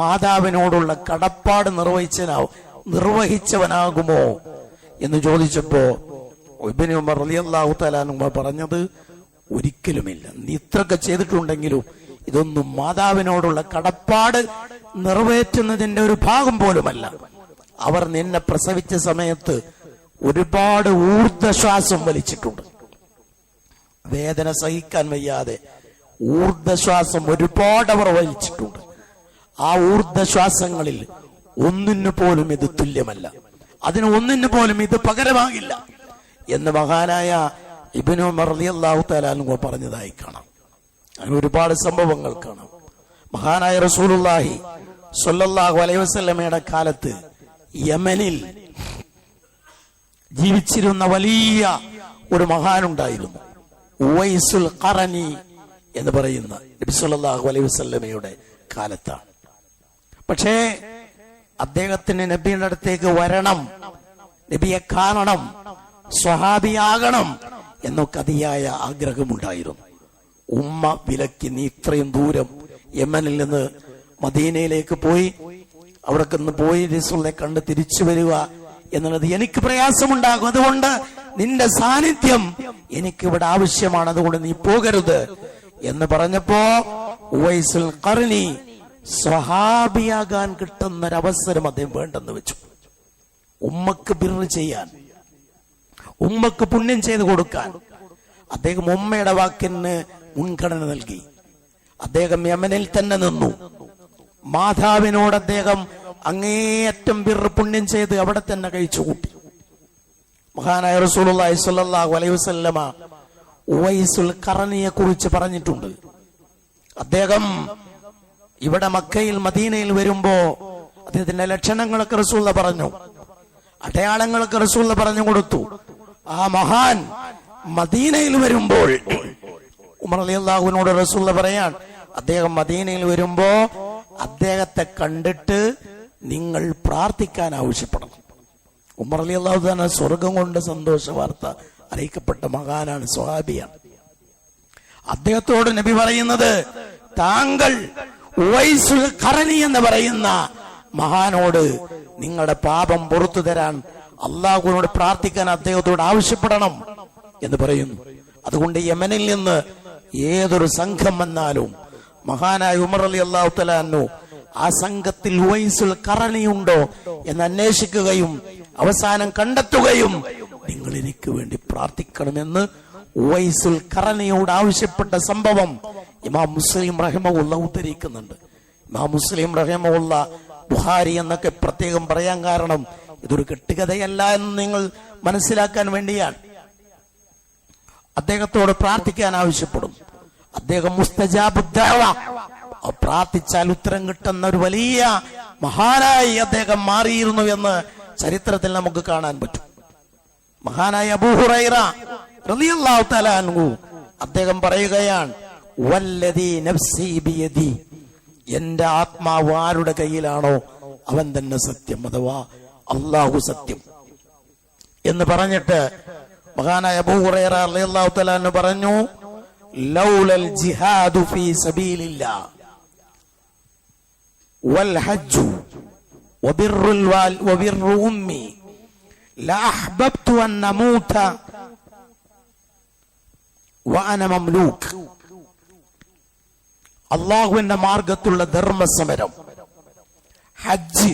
മാതാവിനോടുള്ള കടപ്പാട് നിർവഹിച്ചവനാകുമോ എന്ന് ചോദിച്ചപ്പോ ഇബ്നു ഉമർ റളിയല്ലാഹു തആല അൻഹു പറഞ്ഞത്, ഒരിക്കലുമില്ല. നീ ഇത്രയൊക്കെ ചെയ്തിട്ടുണ്ടെങ്കിലും ഇതൊന്നും മാതാവിനോടുള്ള കടപ്പാട് നിറവേറ്റുന്നതിന്റെ ഒരു ഭാഗം പോലുമല്ല. അവർ നിന്നെ പ്രസവിച്ച സമയത്ത് ഒരുപാട് ഊർധ്വശ്വാസം വലിച്ചിട്ടുണ്ട്. വേദന സഹിക്കാൻ വയ്യാതെ ഊർധ്വശ്വാസം ഒരുപാട് അവർ വലിച്ചിട്ടുണ്ട്. ആ ഊർധ്വശ്വാസങ്ങളിൽ ഒന്നിനു പോലും ഇത് തുല്യമല്ല, അതിന് ഒന്നിനു പോലും ഇത് പകരമാകില്ല എന്ന് മഹാനായ ഇബ്നു ഉമർ റളിയല്ലാഹു തആല അൻഹു പറഞ്ഞതായി കാണാം. അങ്ങനെ ഒരുപാട് സംഭവങ്ങൾ കാണാം. മഹാനായ റസൂലുള്ളാഹി സ്വല്ലല്ലാഹു അലൈഹി വസല്ലമയുടെ കാലത്ത് യമനിൽ ജീവിച്ചിരുന്ന വലിയ ഒരു മഹാനുണ്ടായിരുന്നു, ഉവൈസുൽ ഖറനി എന്ന് പറയുന്ന, നബി സല്ലല്ലാഹു അലൈഹി വസല്ലമയുടെ കാലത്താണ്. പക്ഷേ അദ്ദേഹത്തിന് നബിയുടെ അടുത്തേക്ക് വരണം, നബിയെ കാണണം, സ്വഹാബിയാകണം എന്നൊക്കെ അതിയായ ആഗ്രഹമുണ്ടായിരുന്നു. ഉമ്മ വിലക്കി, നീ ഇത്രയും ദൂരം യമനിൽ നിന്ന് മദീനയിലേക്ക് പോയി അവിടെ നിന്ന് പോയി റസൂലിനെ കണ്ട് തിരിച്ചു വരിക എന്നുള്ളത് എനിക്ക് പ്രയാസമുണ്ടാകും, അതുകൊണ്ട് നിന്റെ സാന്നിധ്യം എനിക്കിവിടെ ആവശ്യമാണ്, അതുകൊണ്ട് നീ പോകരുത് എന്ന് പറഞ്ഞപ്പോ ഉവൈസുൽ ഖർനി സ്വഹാബിയാകാൻ കിട്ടുന്നൊരവസരം അദ്ദേഹം വേണ്ടെന്ന് വെച്ചു. ഉമ്മക്ക് ബിർറ് ചെയ്യാൻ, ഉമ്മക്ക് പുണ്യം ചെയ്തു കൊടുക്കാൻ അദ്ദേഹം ഉമ്മയുടെ വാക്കിന് മുൻഗണന നൽകി. അദ്ദേഹം യമനിൽ തന്നെ നിന്നു. മാതാവിനോട് അദ്ദേഹം അങ്ങേയറ്റം ബിർറ് പുണ്യം ചെയ്ത് അവിടെ തന്നെ കഴിച്ചു കൂട്ടി. മഹാനായ റസൂലുള്ളാഹി സ്വല്ലല്ലാഹു അലൈഹി വസല്ലമ ഉവൈസുൽ ഖറനിയെ കുറിച്ച് പറഞ്ഞിട്ടുണ്ട്. അദ്ദേഹം ഇവിടെ മക്കയിൽ മദീനയിൽ വരുമ്പോ അദ്ദേഹത്തിന്റെ ലക്ഷണങ്ങളൊക്കെ റസൂൽ പറഞ്ഞു, അടയാളങ്ങളൊക്കെ റസൂൽ പറഞ്ഞു കൊടുത്തു. ആ മഹാൻ മദീനയിൽ വരുമ്പോൾ ഉമർ റളിയല്ലാഹുവിനോട് റസൂൽ പറയാൻ, അദ്ദേഹം മദീനയിൽ വരുമ്പോ അദ്ദേഹത്തെ കണ്ടിട്ട് നിങ്ങൾ പ്രാർത്ഥിക്കാൻ ആവശ്യപ്പെടണം. ഉമർ റളിയല്ലാഹു തന്നെ സ്വർഗം കൊണ്ട് സന്തോഷ വാർത്ത അറിയിക്കപ്പെട്ട മഹാനാണ്, സ്വഹാബിയാണ്. അദ്ദേഹത്തോട് നബി പറയുന്നത്, താങ്കൾ ഉവൈസുൽ ഖറനി എന്ന് പറയുന്ന മഹാനോട് നിങ്ങളുടെ പാപം പുറത്തു തരാൻ അള്ളാഹുവിനോട് പ്രാർത്ഥിക്കാൻ അദ്ദേഹത്തോട് ആവശ്യപ്പെടണം എന്ന് പറയുന്നു. അതുകൊണ്ട് യമനിൽ നിന്ന് ഏതൊരു സംഘം വന്നാലും മഹാനായ ഉമർ റളിയല്ലാഹു തആല അൻഹു ആ സംഘത്തിൽ ഉവൈസുൽ ഖറനി ഉണ്ടോ എന്ന് അന്വേഷിക്കുകയും അവസാനം കണ്ടെത്തുകയും നിങ്ങൾ എനിക്ക് വേണ്ടി പ്രാർത്ഥിക്കണമെന്ന് ഉവൈസുൽ ഖറനിയോട് ആവശ്യപ്പെട്ട സംഭവം ഇമാം മുസ്ലിം റഹിമഹുല്ലാഹ് ഉദ്ധരിക്കുന്നുണ്ട്. ഇമാം മുസ്ലിം റഹിമഹുല്ലാഹ് ബുഖാരി എന്നൊക്കെ പ്രത്യേകം പറയാൻ കാരണം ഇതൊരു കെട്ടുകഥയല്ല എന്ന് നിങ്ങൾ മനസ്സിലാക്കാൻ വേണ്ടിയാണ്. അദ്ദേഹത്തോട് പ്രാർത്ഥിക്കാൻ ആവശ്യപ്പെടും. അദ്ദേഹം മുസ്തജാബു ദഅവ, പ്രാർത്ഥിച്ചാൽ ഉത്തരം കിട്ടുന്ന ഒരു വലിയ മഹാനായി അദ്ദേഹം മാറിയിരുന്നു എന്ന് ചരിത്രത്തിൽ നമുക്ക് കാണാൻ പറ്റും. മഹാനായ അബൂ ഹുറൈറ റളിയല്ലാഹു തആല അൻഹു അദ്ദേഹം പറയുകയാണ്, വല്ലദീ നഫ്സി ബിയദി, എന്റെ ആത്മാവ് ആരുടെ കയ്യിലാണോ അവൻ തന്നെ സത്യം, അഥവാ അല്ലാഹു സത്യം എന്ന് പറഞ്ഞിട്ട് മഹാനായ അബൂ ഹുറൈറ റളിയല്ലാഹു തആല അൻഹു പറഞ്ഞു, ലൗലൽ ജിഹാദു ഫീ സബീലില്ലാഹ് വൽ ഹജ്ജു വബിർറു ഉമ്മി ലഅഹ്ബബ്തു അൻ നമൂത വഅന മംലൂക്. അല്ലാഹുവിന്റെ മാർഗത്തുള്ള ധർമ്മസമരം, ഹജ്ജ്,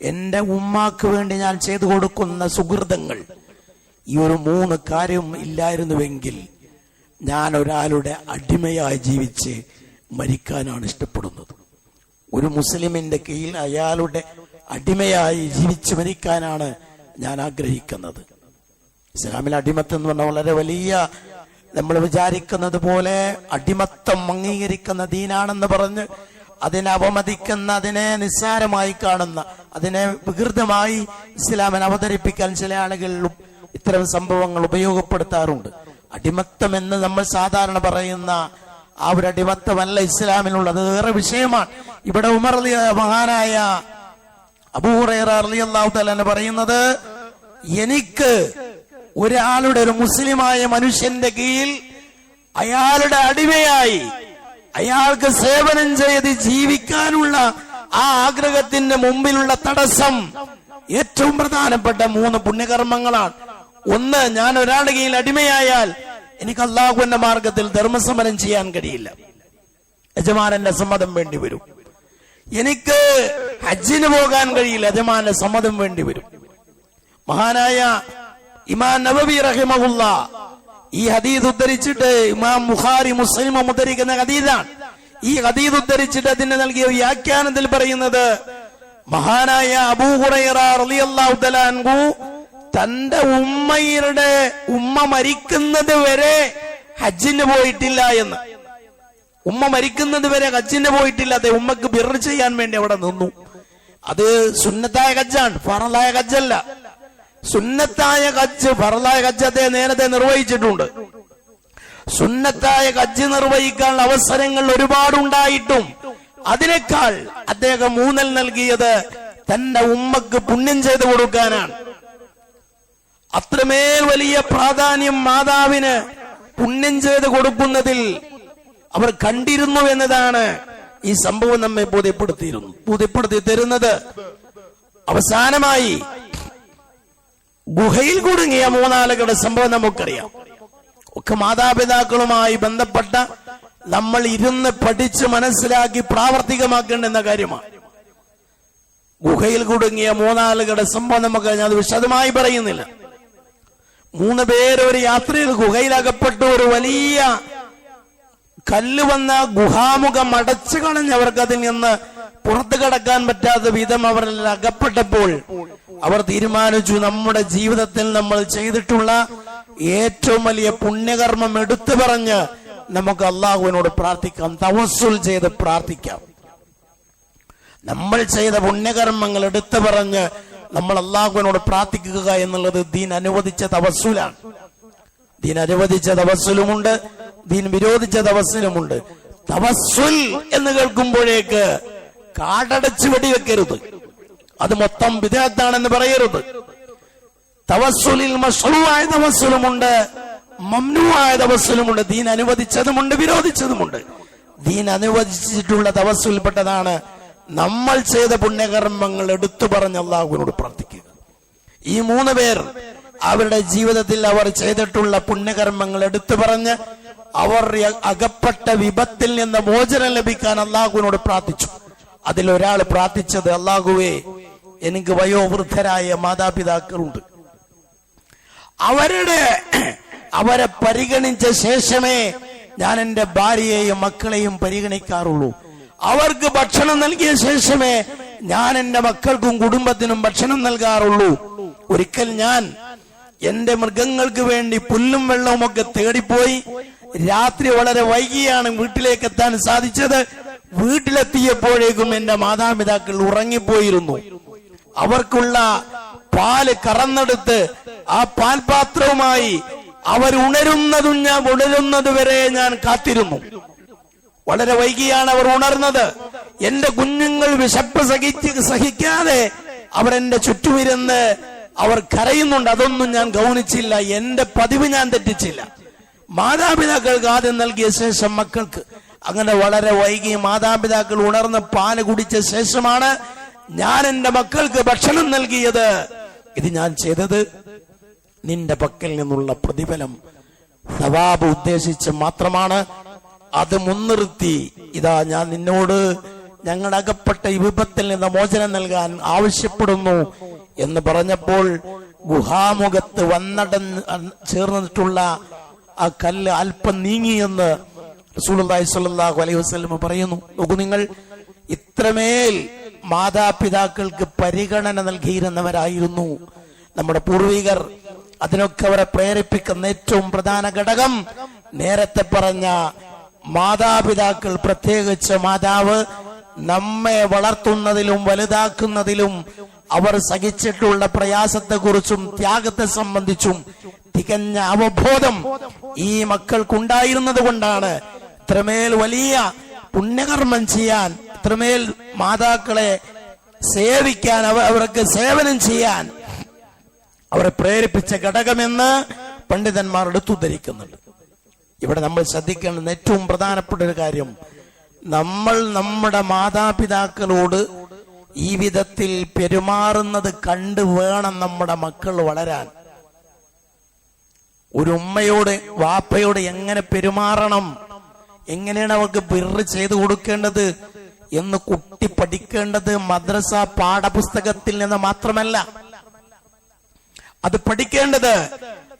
എന്റെ ഉമ്മാക്ക് വേണ്ടി ഞാൻ ചെയ്തു കൊടുക്കുന്ന സുഹൃതങ്ങൾ, ഈ ഒരു 3 കാര്യം ഇല്ലായിരുന്നുവെങ്കിൽ ഞാൻ ഒരാളുടെ അടിമയായി ജീവിച്ച് മരിക്കാനാണ് ഇഷ്ടപ്പെടുന്നത്. ഒരു മുസ്ലിമിന്റെ കീഴിൽ അയാളുടെ അടിമയായി ജീവിച്ച് മരിക്കാനാണ് ഞാൻ ആഗ്രഹിക്കുന്നത്. ഇസ്ലാമിൽ അടിമത്തം എന്ന് പറഞ്ഞാൽ വളരെ വലിയ, നമ്മൾ വിചാരിക്കുന്നത് പോലെ അടിമത്തം അംഗീകരിക്കുന്ന ദീനാണെന്ന് പറഞ്ഞ് അതിനെ അവമതിക്കുന്ന, അതിനെ നിസ്സാരമായി കാണുന്ന, അതിനെ വികൃതമായി ഇസ്ലാമിനെ അവതരിപ്പിക്കാൻ ചില ആളുകളിലും ഇത്തരം സംഭവങ്ങൾ ഉപയോഗപ്പെടുത്താറുണ്ട്. അടിമത്തം എന്ന് നമ്മൾ സാധാരണ പറയുന്ന ആ ഒരു അടിമത്തമല്ല ഇസ്ലാമിനുള്ളത്, വേറെ വിഷയമാണ്. ഇവിടെ ഉമർ മഹാനായ അബൂ ഹുറൈറ റളിയല്ലാഹു തആല പറയുന്നത്, എനിക്ക് ഒരാളുടെ, ഒരു മുസ്ലിമായ മനുഷ്യന്റെ കീഴിൽ അയാളുടെ അടിമയായി അയാൾക്ക് സേവനം ചെയ്ത് ജീവിക്കാനുള്ള ആ ആഗ്രഹത്തിന്റെ മുമ്പിലുള്ള തടസ്സം ഏറ്റവും പ്രധാനപ്പെട്ട 3 പുണ്യകർമ്മങ്ങളാണ്. ഒന്ന്, ഞാൻ ഒരാളുടെ കീഴിൽ അടിമയായാൽ എനിക്ക് അല്ലാഹുവിന്റെ മാർഗത്തിൽ ധർമ്മസമരം ചെയ്യാൻ കഴിയില്ല. യജമാനന്റെ സമ്മതം വേണ്ടി വരും. എനിക്ക് ഹജ്ജിന് പോകാൻ കഴിയില്ല, യജമാനന്റെ സമ്മതം വേണ്ടി വരും. മഹാനായ ഇമാം നബവി റഹിമഹുല്ലാ ഈ ഹദീസ് ഉദ്ധരിച്ചിട്ട്, ഇമാം ബുഖാരി മുസ്ലിം ഉദ്ധരിക്കുന്ന ഹദീസാണ്. ഈ ഹദീസ് ഉദ്ധരിച്ചിട്ട് അതിന് നൽകിയ വ്യാഖ്യാനത്തിൽ പറയുന്നത്, മഹാനായ അബൂ ഹുറൈറ റളിയല്ലാഹു തആല അൻഹു തന്റെ ഉമ്മ മരിക്കുന്നത് വരെ ഹജ്ജിന് പോയിട്ടില്ല എന്ന്. ഉമ്മ മരിക്കുന്നത് വരെ ഹജ്ജിന് പോയിട്ടില്ല. അതെ, ഉമ്മക്ക് ബിർ ചെയ്യാൻ വേണ്ടി അവിടെ നിന്നു. അത് സുന്നത്തായ ഹജ്ജാണ്, ഫറലായ ഹജ്ജല്ല. സുന്നത്തായ ഹജ്ജ്, ഫറലായ ഹജ്ജ് അദ്ദേഹം നേരത്തെ നിർവഹിച്ചിട്ടുണ്ട്. സുന്നത്തായ ഹജ്ജ് നിർവഹിക്കാനുള്ള അവസരങ്ങൾ ഒരുപാടുണ്ടായിട്ടും അതിനേക്കാൾ അദ്ദേഹം ഊന്നൽ നൽകിയത് തന്റെ ഉമ്മക്ക് പുണ്യം ചെയ്തു കൊടുക്കാനാണ്. അത്രമേൽ വലിയ പ്രാധാന്യം മാതാവിന് പുണ്യം ചെയ്ത് കൊടുക്കുന്നതിൽ അവർ കണ്ടിരുന്നു എന്നതാണ് ഈ സംഭവം നമ്മെ ബോധ്യപ്പെടുത്തി തരുന്നത്. അവസാനമായി ഗുഹയിൽ കുടുങ്ങിയ 3 ആളുകളുടെ സംഭവം നമുക്കറിയാം. ഒക്കെ മാതാപിതാക്കളുമായി ബന്ധപ്പെട്ട നമ്മൾ ഇരുന്ന് പഠിച്ച് മനസ്സിലാക്കി പ്രാവർത്തികമാക്കേണ്ടുന്ന കാര്യമാണ്. ഗുഹയിൽ കുടുങ്ങിയ 3 ആളുകളുടെ സംഭവം നമുക്ക് അത് വിശദമായി പറയുന്നില്ല. 3 പേര് ഒരു യാത്രയിൽ ഗുഹയിൽ അകപ്പെട്ടു. ഒരു വലിയ കല്ല് വന്ന ഗുഹാമുഖം അടച്ചു കളഞ്ഞവർക്ക് അതിൽ നിന്ന് പുറത്തു കടക്കാൻ പറ്റാത്ത വിധം അവരിൽ അകപ്പെട്ടപ്പോൾ അവർ തീരുമാനിച്ചു, നമ്മുടെ ജീവിതത്തിൽ നമ്മൾ ചെയ്തിട്ടുള്ള ഏറ്റവും വലിയ പുണ്യകർമ്മം എടുത്തു പറഞ്ഞ് നമുക്ക് അള്ളാഹുവിനോട് പ്രാർത്ഥിക്കാം, തവസ്സുൽ ചെയ്ത് പ്രാർത്ഥിക്കാം. നമ്മൾ ചെയ്ത പുണ്യകർമ്മങ്ങൾ എടുത്തു പറഞ്ഞ് നമ്മൾ അള്ളാഹുവിനോട് പ്രാർത്ഥിക്കുക എന്നുള്ളത് ദീൻ അനുവദിച്ച തവസ്സുലാണ്. ദീൻ അനുവദിച്ച തവസ്സുലുമുണ്ട്, ദീൻ വിരോധിച്ച തവസ്സുലുമുണ്ട്. തവസ്സുൽ എന്ന് കേൾക്കുമ്പോഴേക്ക് കാടടച്ച് വെടിവെക്കരുത്, അത് മൊത്തം ബിദ്അത്താണെന്ന് പറയരുത്. തവസ്സുലിൽ മശ്റൂആയ തവസ്സുലുമുണ്ട്, മംനൂആയ തവസ്സുലുമുണ്ട്. ദീൻ അനുവദിച്ചതുമുണ്ട്, വിരോധിച്ചതുമുണ്ട്. ദീൻ അനുവദിച്ചിട്ടുള്ള തവസ്സുൽപ്പെട്ടതാണ് നമ്മൾ ചെയ്ത പുണ്യകർമ്മങ്ങൾ എടുത്തു പറഞ്ഞ് അള്ളാഹുവിനോട് പ്രാർത്ഥിക്കുക. ഈ 3 പേർ അവരുടെ ജീവിതത്തിൽ അവർ ചെയ്തിട്ടുള്ള പുണ്യകർമ്മങ്ങൾ എടുത്തു പറഞ്ഞ് അവർ അകപ്പെട്ട വിപത്തിൽ നിന്ന് മോചനം ലഭിക്കാൻ അള്ളാഹുവിനോട് പ്രാർത്ഥിച്ചു. അതിലൊരാൾ പ്രാർത്ഥിച്ചത്, അള്ളാഹുവേ, എനിക്ക് വയോവൃദ്ധരായ മാതാപിതാക്കളുണ്ട്, അവരെ പരിഗണിച്ച ശേഷമേ ഞാൻ എന്റെ ഭാര്യയെയും മക്കളെയും പരിഗണിക്കാറുള്ളൂ. അവർക്ക് ഭക്ഷണം നൽകിയ ശേഷമേ ഞാൻ എന്റെ മക്കൾക്കും കുടുംബത്തിനും ഭക്ഷണം നൽകാറുള്ളൂ. ഒരിക്കൽ ഞാൻ എന്റെ മൃഗങ്ങൾക്ക് വേണ്ടി പുല്ലും വെള്ളവും ഒക്കെ തേടിപ്പോയി. രാത്രി വളരെ വൈകിയാണ് വീട്ടിലേക്ക് എത്താൻ സാധിച്ചത്. വീട്ടിലെത്തിയപ്പോഴേക്കും എന്റെ മാതാപിതാക്കൾ ഉറങ്ങിപ്പോയിരുന്നു. അവർക്കുള്ള പാല് കറന്നെടുത്ത് ആ പാൽപാത്രവുമായി ഉണരുന്നത് വരെ ഞാൻ കാത്തിരുന്നു. വളരെ വൈകിയാണ് അവർ ഉണർന്നത്. എന്റെ കുഞ്ഞുങ്ങൾ വിശപ്പ് സഹിക്കാതെ അവരെന്റെ ചുറ്റുമിരുന്ന് അവർ കരയുന്നുണ്ട്. അതൊന്നും ഞാൻ ഗൗനിച്ചില്ല. എന്റെ പതിവ് ഞാൻ തെറ്റിച്ചില്ല. മാതാപിതാക്കൾക്ക് ആദ്യം നൽകിയ ശേഷം മക്കൾക്ക്. അങ്ങനെ വളരെ വൈകി മാതാപിതാക്കൾ ഉണർന്ന് പാല് കുടിച്ച ശേഷമാണ് ഞാൻ എന്റെ മക്കൾക്ക് ഭക്ഷണം നൽകിയത്. ഇത് ഞാൻ ചെയ്തത് നിന്റെ പക്കൽ നിന്നുള്ള പ്രതിഫലം, സവാബ് ഉദ്ദേശിച്ച് മാത്രമാണ്. അത് മുൻനിർത്തി ഇതാ ഞാൻ നിന്നോട് ഞങ്ങളുടെ അകപ്പെട്ട ഈ വിപത്തിൽ നിന്ന് മോചനം നൽകാൻ ആവശ്യപ്പെടുന്നു എന്ന് പറഞ്ഞപ്പോൾ ഗുഹാമുഖത്ത് ചേർന്നിട്ടുള്ള ആ കല്ല് അല്പം നീങ്ങിയെന്ന് റസൂലുള്ളാഹി സ്വല്ലല്ലാഹു അലൈഹി വസല്ലം പറയുന്നു. നോക്കൂ നിങ്ങൾ, ഇത്രമേൽ മാതാപിതാക്കൾക്ക് പരിഗണന നൽകിയിരുന്നവരായിരുന്നു നമ്മുടെ പൂർവികർ. അതിനൊക്കെ അവരെ പ്രേരിപ്പിക്കുന്ന ഏറ്റവും പ്രധാന ഘടകം നേരത്തെ പറഞ്ഞ മാതാപിതാക്കൾ, പ്രത്യേകിച്ച് മാതാവ് നമ്മെ വളർത്തുന്നതിലും വലുതാക്കുന്നതിലും അവർ സഹിച്ചിട്ടുള്ള പ്രയാസത്തെക്കുറിച്ചും ത്യാഗത്തെ സംബന്ധിച്ചും തികഞ്ഞ അവബോധം ഈ മക്കൾക്കുണ്ടായിരുന്നത് കൊണ്ടാണ് ഇത്രമേൽ വലിയ പുണ്യകർമ്മം ചെയ്യാൻ, ഇത്രമേൽ മാതാക്കളെ സേവിക്കാൻ, അവർക്ക് സേവനം ചെയ്യാൻ അവരെ പ്രേരിപ്പിച്ച ഘടകമെന്ന് പണ്ഡിതന്മാർ എടുത്തുദ്ധരിക്കുന്നുണ്ട്. ഇവിടെ നമ്മൾ ശ്രദ്ധിക്കേണ്ടുന്ന ഏറ്റവും പ്രധാനപ്പെട്ട ഒരു കാര്യം, നമ്മൾ നമ്മുടെ മാതാപിതാക്കളോട് ഈ വിധത്തിൽ പെരുമാറുന്നത് കണ്ട് വേണം നമ്മുടെ മക്കൾ വളരാൻ. ഒരു ഉമ്മയോട് വാപ്പയോട് എങ്ങനെ പെരുമാറണം എങ്ങനെയാണ് അവർക്ക് ബിർറ് ചെയ്തു കൊടുക്കേണ്ടത് എന്ന് കുട്ടി പഠിക്കേണ്ടത് മദ്രസ പാഠപുസ്തകത്തിൽ നിന്ന് മാത്രമല്ല. അത് പഠിക്കേണ്ടത്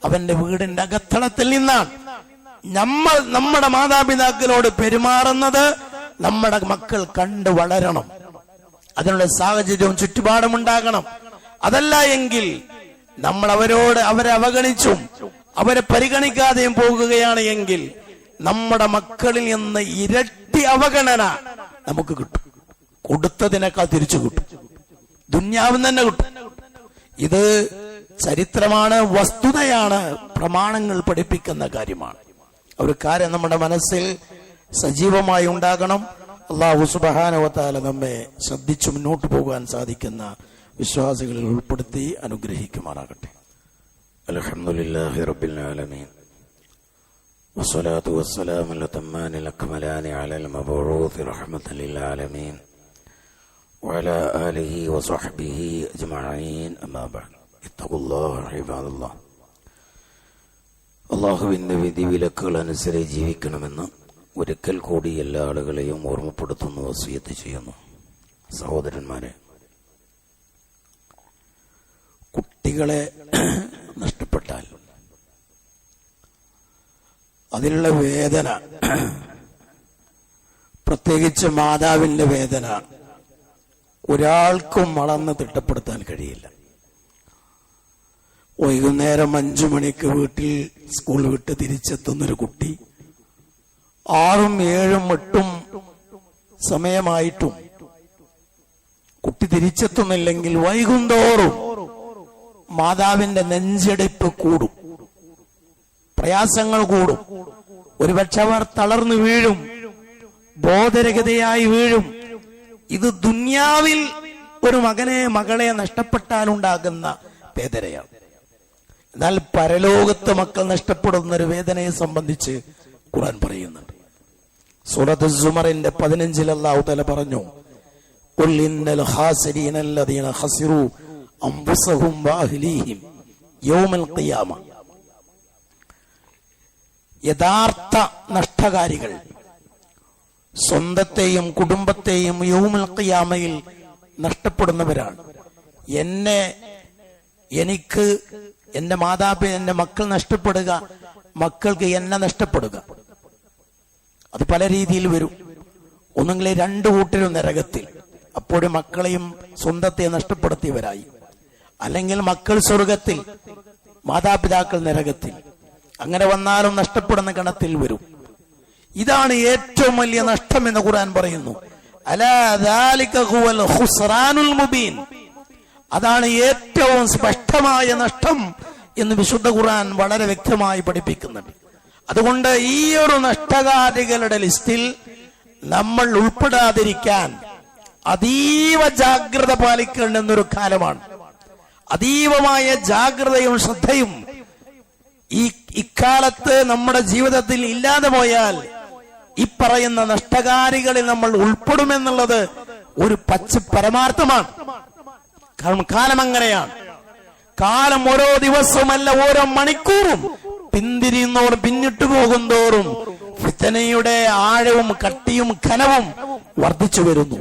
അവന്റെ വീടിന്റെ അകത്തളത്തിൽ നിന്നാണ്. നമ്മുടെ മാതാപിതാക്കളോട് പെരുമാറുന്നത് നമ്മുടെ മക്കൾ കണ്ടു വളരണം. അതിനുള്ള സാഹചര്യവും ചുറ്റുപാടും ഉണ്ടാകണം. അതല്ല എങ്കിൽ നമ്മൾ അവരെ അവഗണിച്ചും അവരെ പരിഗണിക്കാതെയും പോകുകയാണ് എങ്കിൽ നമ്മുടെ മക്കളിൽ നിന്ന് ഇരട്ടി അവഗണന നമുക്ക് കിട്ടും. കൊടുത്തതിനേക്കാൾ തിരിച്ചു കിട്ടും, ദുന്യാവിൽ തന്നെ കിട്ടും. ഇത് ചരിത്രമാണ്, വസ്തുതയാണ്, പ്രമാണങ്ങൾ പഠിപ്പിക്കുന്ന കാര്യമാണ്. ഒരു കാര്യം നമ്മുടെ മനസ്സിൽ സജീവമായി ഉണ്ടാകണം. അല്ലാഹു സുബ്ഹാനഹു വ തആല നമ്മെ ശ്രദ്ധിച്ചു മുന്നോട്ട് പോകാൻ സാധിക്കുന്ന വിശ്വാസികളിൽ ഉൾപ്പെടുത്തി അനുഗ്രഹിക്കുമാറാകട്ടെ. അൽഹംദുലില്ലാഹി റബ്ബിൽ ആലമീൻ വസ്സലാത്തു വസ്സലാമു അലൽ അക്മലാനി അലൽ മബ്ഊസ് റഹ്മത്തൽ ലിൽ ആലമീൻ വഅലാ ആലിഹി വസഹ്ബിഹി അജ്മഈൻ. അമ്മാ ബഅദ്. ഇത്തഖുല്ലാഹ ഇബാദല്ലാഹ്. അല്ലാഹുവിന്റെ വിധിവിലക്കുകൾ അനുസരിച്ച് ജീവിക്കണമെന്ന് ഒരിക്കൽ കൂടി എല്ലാ ആളുകളെയും ഓർമ്മപ്പെടുത്തുന്നു, വസിയത്ത് ചെയ്യുന്നു. സഹോദരന്മാരെ, കുട്ടികളെ നഷ്ടപ്പെട്ടാൽ അതിലുള്ള വേദന, പ്രത്യേകിച്ച് മാതാവിന്റെ വേദന ഒരാൾക്കും അളന്ന് തിട്ടപ്പെടുത്താൻ കഴിയില്ല. വൈകുന്നേരം 5 മണിക്ക് വീട്ടിൽ സ്കൂൾ വിട്ട് തിരിച്ചെത്തുന്നൊരു കുട്ടി 6, 7, 8 സമയമായിട്ടും കുട്ടി തിരിച്ചെത്തുന്നില്ലെങ്കിൽ വൈകുന്തോറും മാതാവിന്റെ നെഞ്ചെടുപ്പ് കൂടും, പ്രയാസങ്ങൾ കൂടും. ഒരുപക്ഷെ അവർ തളർന്നു വീഴും, ബോധരഹിതയായി വീഴും. ഇത് ദുന്യാവിൽ ഒരു മകളെ നഷ്ടപ്പെട്ടാലുണ്ടാകുന്ന വേദനയാണ്. എന്നാൽ പരലോകത്ത് മക്കൾ നഷ്ടപ്പെടുന്ന ഒരു വേദനയെ സംബന്ധിച്ച് ഖുർആൻ പറയുന്നുണ്ട്. സൂറത്ത് സുമറിന്റെ 15 അല്ലാഹു തആല പറഞ്ഞു, ഖുൽ ഇന്നൽ ഖാസിരീന അല്ലദീന ഖസിറു അൻഫുസഹും വഅഹ്ലീഹിം യൗമൽ ഖിയാമ. യഥാർത്ഥ നഷ്ടകാരികൾ സ്വന്തത്തെയും കുടുംബത്തെയും യൗമുൽ ഖിയാമയിൽ നഷ്ടപ്പെടുന്നവരാണ്. എനിക്ക് എന്റെ എന്റെ മക്കൾ നഷ്ടപ്പെടുക, മക്കൾക്ക് എന്നെ നഷ്ടപ്പെടുക. അത് പല രീതിയിൽ വരും. ഒന്നുകിൽ 2 കൂട്ടരും നരകത്തിൽ, അപ്പോഴും മക്കളെയും സ്വന്തത്തെയും നഷ്ടപ്പെടുത്തിയവരായി. അല്ലെങ്കിൽ മക്കൾ സ്വർഗത്തിൽ, മാതാപിതാക്കൾ നരകത്തിൽ. അങ്ങനെ വന്നാലും നഷ്ടപ്പെടുന്ന ഗണത്തിൽ വരും. ഇതാണ് ഏറ്റവും വലിയ നഷ്ടം എന്ന് ഖുർആൻ പറയുന്നു. അലാ ദാലിക ഹുവൽ ഖുസ്റാനുൽ മുബീൻ. അതാണ് ഏറ്റവും സ്പഷ്ടമായ നഷ്ടം എന്ന് വിശുദ്ധ ഖുർആൻ വളരെ വ്യക്തമായി പഠിപ്പിക്കുന്നുണ്ട്. അതുകൊണ്ട് ഈ ഒരു നഷ്ടകാരികളുടെ ലിസ്റ്റിൽ നമ്മൾ ഉൾപ്പെടാതിരിക്കാൻ അതീവ ജാഗ്രത പാലിക്കേണ്ടുന്നൊരു കാലമാണ്. അതീവമായ ജാഗ്രതയും ശ്രദ്ധയും ഇക്കാലത്ത് നമ്മുടെ ജീവിതത്തിൽ ഇല്ലാതെ പോയാൽ ഈ പറയുന്ന നഷ്ടകാരികളിൽ നമ്മൾ ഉൾപ്പെടുമെന്നുള്ളത് ഒരു പച്ച പരമാർത്ഥമാണ്. കാരണം കാലം അങ്ങനെയാണ്. കാലം ഓരോ ദിവസവുമല്ല, ഓരോ മണിക്കൂറും പിന്തിരിയുന്നോറും പിന്നിട്ടു പോകുന്തോറും ഫിത്നയുടെ ആഴവും കട്ടിയും ഘനവും വർദ്ധിച്ചു വരുന്നു.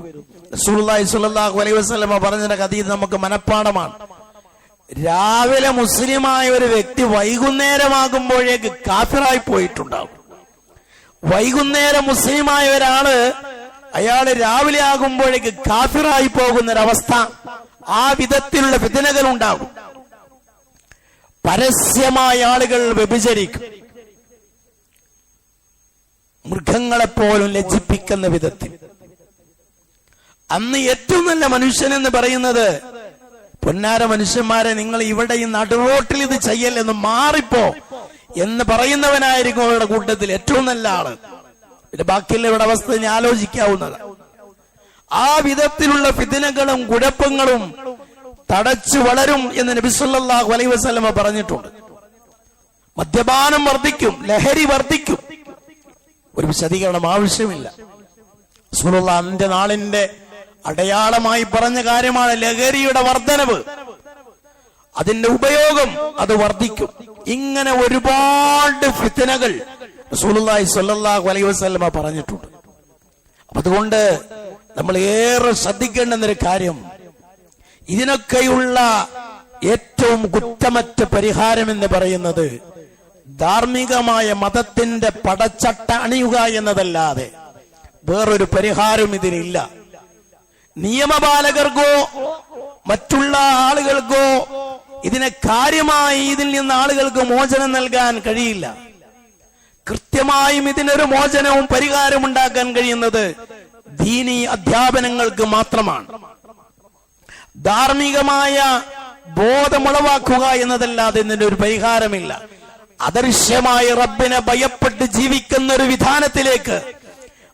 റസൂലുള്ളാഹി സ്വല്ലല്ലാഹു അലൈഹി വസല്ലമ പറഞ്ഞ ഹദീസ് നമുക്ക് മനഃപ്പാഠമാണ്. രാവിലെ മുസ്ലിമായ ഒരു വ്യക്തി വൈകുന്നേരമാകുമ്പോഴേക്ക് കാഫിറായി പോയിട്ടുണ്ടാകും. വൈകുന്നേരം മുസ്ലിമായ ഒരാള് അയാള് രാവിലെ ആകുമ്പോഴേക്ക് കാഫിറായി പോകുന്നൊരവസ്ഥ, ആ വിധത്തിലുള്ള ഫിത്നകൾ ഉണ്ടാകും. പരസ്യമായ ആളുകൾ വ്യഭിചരിക്കും, മൃഗങ്ങളെപ്പോലും ലജ്ജിപ്പിക്കുന്ന വിധത്തിൽ. അന്ന് ഏറ്റവും നല്ല മനുഷ്യൻ എന്ന് പറയുന്നത്, പൊന്നാര മനുഷ്യന്മാരെ, നിങ്ങൾ ഇവിടെ ഈ നടുറോട്ടിൽ ഇത് ചെയ്യല്ലെന്ന് മാറിപ്പോ എന്ന് പറയുന്നവനായിരിക്കും അവരുടെ കൂട്ടത്തിൽ ഏറ്റവും നല്ല ആള്. പിന്നെ ബാക്കിയുള്ളവരുടെ അവസ്ഥ ഞാൻ ആലോചിക്കാവുന്നത്. ആ വിധത്തിലുള്ള ഫിത്നകളും കുഴപ്പങ്ങളും തടച്ചു വളരും എന്ന് നബി സല്ലല്ലാഹു അലൈഹി വസല്ലമ പറഞ്ഞിട്ടുണ്ട്. മദ്യപാനം വർദ്ധിക്കും, ലഹരി വർദ്ധിക്കും. ഒരു വിശദീകരണം ആവശ്യമില്ല. റസൂലുള്ളാഹി അന്ത്യനാളിന്റെ അടയാളമായി പറഞ്ഞ കാര്യമാണ് ലഹരിയുടെ വർധനവ്, അതിന്റെ ഉപയോഗം അത് വർദ്ധിക്കും. ഇങ്ങനെ ഒരുപാട് ഫിത്നകൾ റസൂലുള്ളാഹി സ്വല്ലല്ലാഹു അലൈഹി വസല്ലമ പറഞ്ഞിട്ടുണ്ട്. അതുകൊണ്ട് നമ്മൾ ഏറെ ശ്രദ്ധിക്കേണ്ടുന്നൊരു കാര്യം, ഇതിനൊക്കെയുള്ള ഏറ്റവും കുറ്റമറ്റ പരിഹാരം എന്ന് പറയുന്നത് ധാർമ്മികമായ മതത്തിന്റെ പടച്ചട്ട അണിയുക എന്നതല്ലാതെ വേറൊരു പരിഹാരം ഇതിനില്ല. നിയമപാലകർക്കോ മറ്റുള്ള ആളുകൾക്കോ ഇതിനെ കാര്യമായി ഇതിൽ നിന്ന് ആളുകൾക്ക് മോചനം നൽകാൻ കഴിയില്ല. കൃത്യമായും ഇതിനൊരു മോചനവും പരിഹാരവും ഉണ്ടാക്കാൻ കഴിയുന്നത് ദീനി അധ്യാപനങ്ങൾക്ക് മാത്രമാണ്. ധാർമ്മികമായ ബോധമുളവാക്കുക എന്നതല്ലാതെ ഇതിന്റെ ഒരു പരിഹാരമില്ല. അദൃശ്യമായ റബ്ബിനെ ഭയപ്പെട്ട് ജീവിക്കുന്ന ഒരു വിധാനത്തിലേക്ക്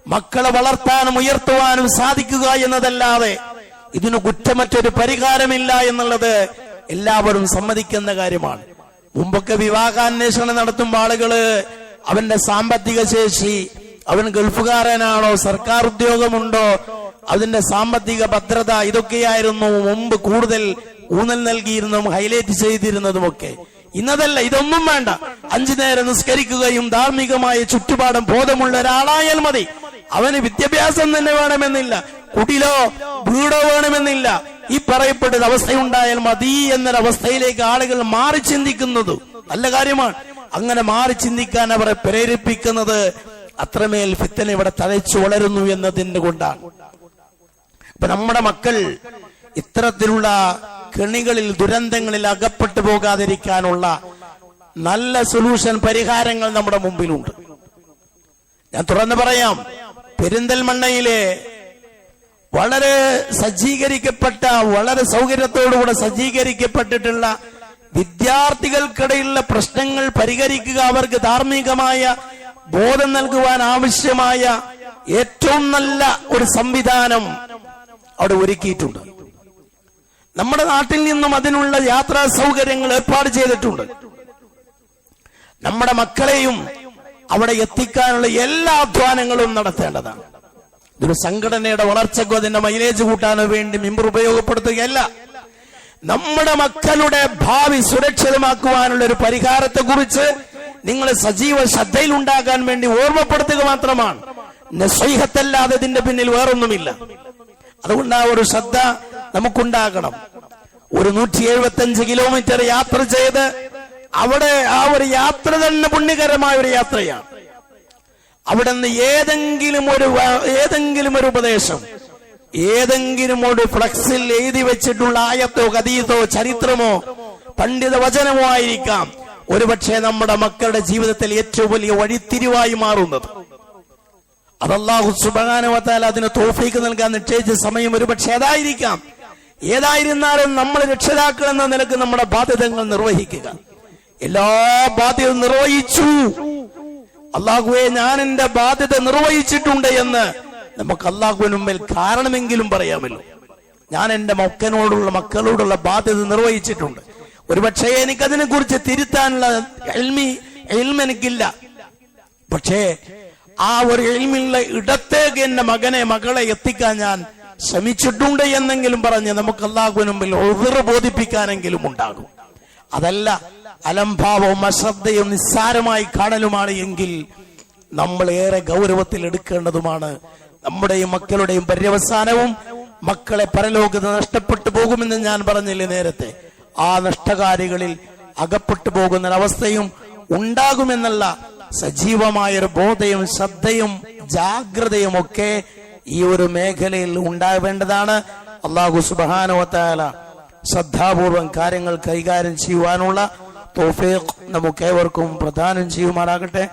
മക്കളെ വളർത്താനും ഉയർത്തുവാനും സാധിക്കുക എന്നതല്ലാതെ ഇതിന് കുറ്റമറ്റൊരു പരിഹാരമില്ല എന്നുള്ളത് എല്ലാവരും സമ്മതിക്കുന്ന കാര്യമാണ്. മുമ്പൊക്കെ വിവാഹാന്വേഷണം നടത്തുമ്പോൾ ആളുകള് അവന്റെ സാമ്പത്തിക ശേഷി, അവൻ ഗൾഫുകാരനാണോ, സർക്കാർ ഉദ്യോഗമുണ്ടോ, അതിന്റെ സാമ്പത്തിക ഭദ്രത, ഇതൊക്കെയായിരുന്നു മുമ്പ് കൂടുതൽ ഊന്നൽ നൽകിയിരുന്നതും ഹൈലൈറ്റ് ചെയ്തിരുന്നതുമൊക്കെ. ഇന്നതല്ല, ഇതൊന്നും വേണ്ട. 5 നേരം നിസ്കരിക്കുകയും ധാർമ്മികമായ ചുറ്റുപാടും ബോധമുള്ള ഒരാളായാൽ മതി. അവന് വിദ്യാഭ്യാസം തന്നെ വേണമെന്നില്ല, കുടിലോ വീടോ വേണമെന്നില്ല. ഈ പറയപ്പെട്ട അവസ്ഥയുണ്ടായാൽ മതി എന്നൊരവസ്ഥയിലേക്ക് ആളുകൾ മാറി ചിന്തിക്കുന്നത് നല്ല കാര്യമാണ്. അങ്ങനെ മാറി ചിന്തിക്കാൻ അവരെ പ്രേരിപ്പിക്കുന്നത് അത്രമേൽ ഫിത്തന ഇവിടെ തഴച്ചു വളരുന്നു എന്നതിന്റെ കൊണ്ടാണ്. അപ്പൊ നമ്മുടെ മക്കൾ ഇത്തരത്തിലുള്ള കെണികളിൽ, ദുരന്തങ്ങളിൽ അകപ്പെട്ടു പോകാതിരിക്കാനുള്ള നല്ല സൊല്യൂഷൻ, പരിഹാരങ്ങൾ നമ്മുടെ മുമ്പിലുണ്ട്. ഞാൻ തുറന്നു പറയാം, പെരിന്തൽമണ്ണയിലെ വളരെ സജ്ജീകരിക്കപ്പെട്ട, വളരെ സൗകര്യത്തോടുകൂടെ സജ്ജീകരിക്കപ്പെട്ടിട്ടുള്ള വിദ്യാർത്ഥികൾക്കിടയിലുള്ള പ്രശ്നങ്ങൾ പരിഹരിക്കുക, അവർക്ക് ധാർമ്മികമായ ബോധം നൽകുവാൻ ആവശ്യമായ ഏറ്റവും നല്ല ഒരു സംവിധാനം അവിടെ ഒരുക്കിയിട്ടുണ്ട്. നമ്മുടെ നാട്ടിൽ നിന്നും അതിനുള്ള യാത്രാ സൗകര്യങ്ങൾ ഏർപ്പാട് ചെയ്തിട്ടുണ്ട്. നമ്മുടെ മക്കളെയും അവിടെ എത്തിക്കാനുള്ള എല്ലാ അധ്വാനങ്ങളും നടത്തേണ്ടതാണ്. ഇതൊരു സംഘടനയുടെ വളർച്ചക്കോ അതിന്റെ മൈലേജ് കൂട്ടാനോ വേണ്ടി മെമ്പർ ഉപയോഗപ്പെടുത്തുകയല്ല. നമ്മുടെ മക്കളുടെ ഭാവി സുരക്ഷിതമാക്കുവാനുള്ള ഒരു പരിഹാരത്തെ കുറിച്ച് നിങ്ങൾ സജീവ ശ്രദ്ധയിൽ ഉണ്ടാകാൻ വേണ്ടി ഓർമ്മപ്പെടുത്തുക മാത്രമാണ്. നസീഹത്തല്ലാതെ ഇതിന്റെ പിന്നിൽ വേറൊന്നുമില്ല. അതുകൊണ്ട് ആ ഒരു ശ്രദ്ധ നമുക്കുണ്ടാകണം. ഒരു 175 കിലോമീറ്റർ യാത്ര ചെയ്ത് അവിടെ ആ ഒരു യാത്ര തന്നെ പുണ്യകരമായ ഒരു യാത്രയാണ്. അവിടെ നിന്ന് ഏതെങ്കിലും ഒരു ഉപദേശം, ഏതെങ്കിലും ഒരു ഫ്ലക്സിൽ എഴുതി വെച്ചിട്ടുള്ള ആയത്തോ ഹദീസോ ചരിത്രമോ പണ്ഡിത വചനമോ ആയിരിക്കാം ഒരുപക്ഷെ നമ്മുടെ മക്കളുടെ ജീവിതത്തിൽ ഏറ്റവും വലിയ വഴിത്തിരിവായി മാറുന്നത്. അത് അല്ലാഹു സുബ്ഹാനഹു വ തആല അതിന് തൗഫീഖ് നൽകാൻ നിശ്ചയിച്ച സമയം ഒരുപക്ഷെ അതായിരിക്കാം. ഏതായിരുന്നാലും നമ്മൾ രക്ഷിതാക്കൾ എന്ന നിലക്ക് നമ്മുടെ ബാധ്യതകൾ നിർവഹിക്കുക. എല്ലാ ബാധ്യത നിർവഹിച്ചു, അല്ലാഹുവേ ഞാൻ എന്റെ ബാധ്യത നിർവഹിച്ചിട്ടുണ്ട് എന്ന് നമുക്ക് അല്ലാഹുവിന് മുമ്പിൽ കാരണമെങ്കിലും പറയാമല്ലോ. ഞാൻ എന്റെ മക്കളോടുള്ള ബാധ്യത നിർവഹിച്ചിട്ടുണ്ട്. ഒരുപക്ഷെ എനിക്കതിനെ കുറിച്ച് തിരുത്താനുള്ള ഇൽമ് എനിക്കില്ല. പക്ഷേ ആ ഒരു ഇൽമുള്ള ഇടത്തേക്ക് എന്റെ മകളെ എത്തിക്കാൻ ഞാൻ ശ്രമിച്ചിട്ടുണ്ട് എന്നെങ്കിലും പറഞ്ഞ് നമുക്ക് അല്ലാഹുവിന് മുമ്പിൽ ഉദ്റ് ബോധിപ്പിക്കാനെങ്കിലും ഉണ്ടാകും. അതല്ല അലംഭാവവും അശ്രദ്ധയും നിസ്സാരമായി കാണലുമാണ് എങ്കിൽ നമ്മൾ ഏറെ ഗൗരവത്തിൽ എടുക്കേണ്ടതുമാണ്. നമ്മുടെയും മക്കളുടെയും പര്യവസാനവും മക്കളെ പരലോകത്ത് നഷ്ടപ്പെട്ടു പോകുമെന്ന് ഞാൻ പറഞ്ഞില്ലേ നേരത്തെ. ആ നഷ്ടകാരികളിൽ അകപ്പെട്ടു പോകുന്നൊരവസ്ഥയും ഉണ്ടാകുമെന്നുള്ള സജീവമായൊരു ബോധയും ശ്രദ്ധയും ജാഗ്രതയും ഒക്കെ ഈ ഒരു മേഖലയിൽ ഉണ്ടാവേണ്ടതാണ്. അല്ലാഹു സുബ്ഹാനഹു വ തആല ശ്രദ്ധാപൂർവം കാര്യങ്ങൾ കൈകാര്യം ചെയ്യുവാനുള്ള തൗഫീഖ് നമുക്കേവർക്കും പ്രദാനം ചെയ്യുമാറാകട്ടെ.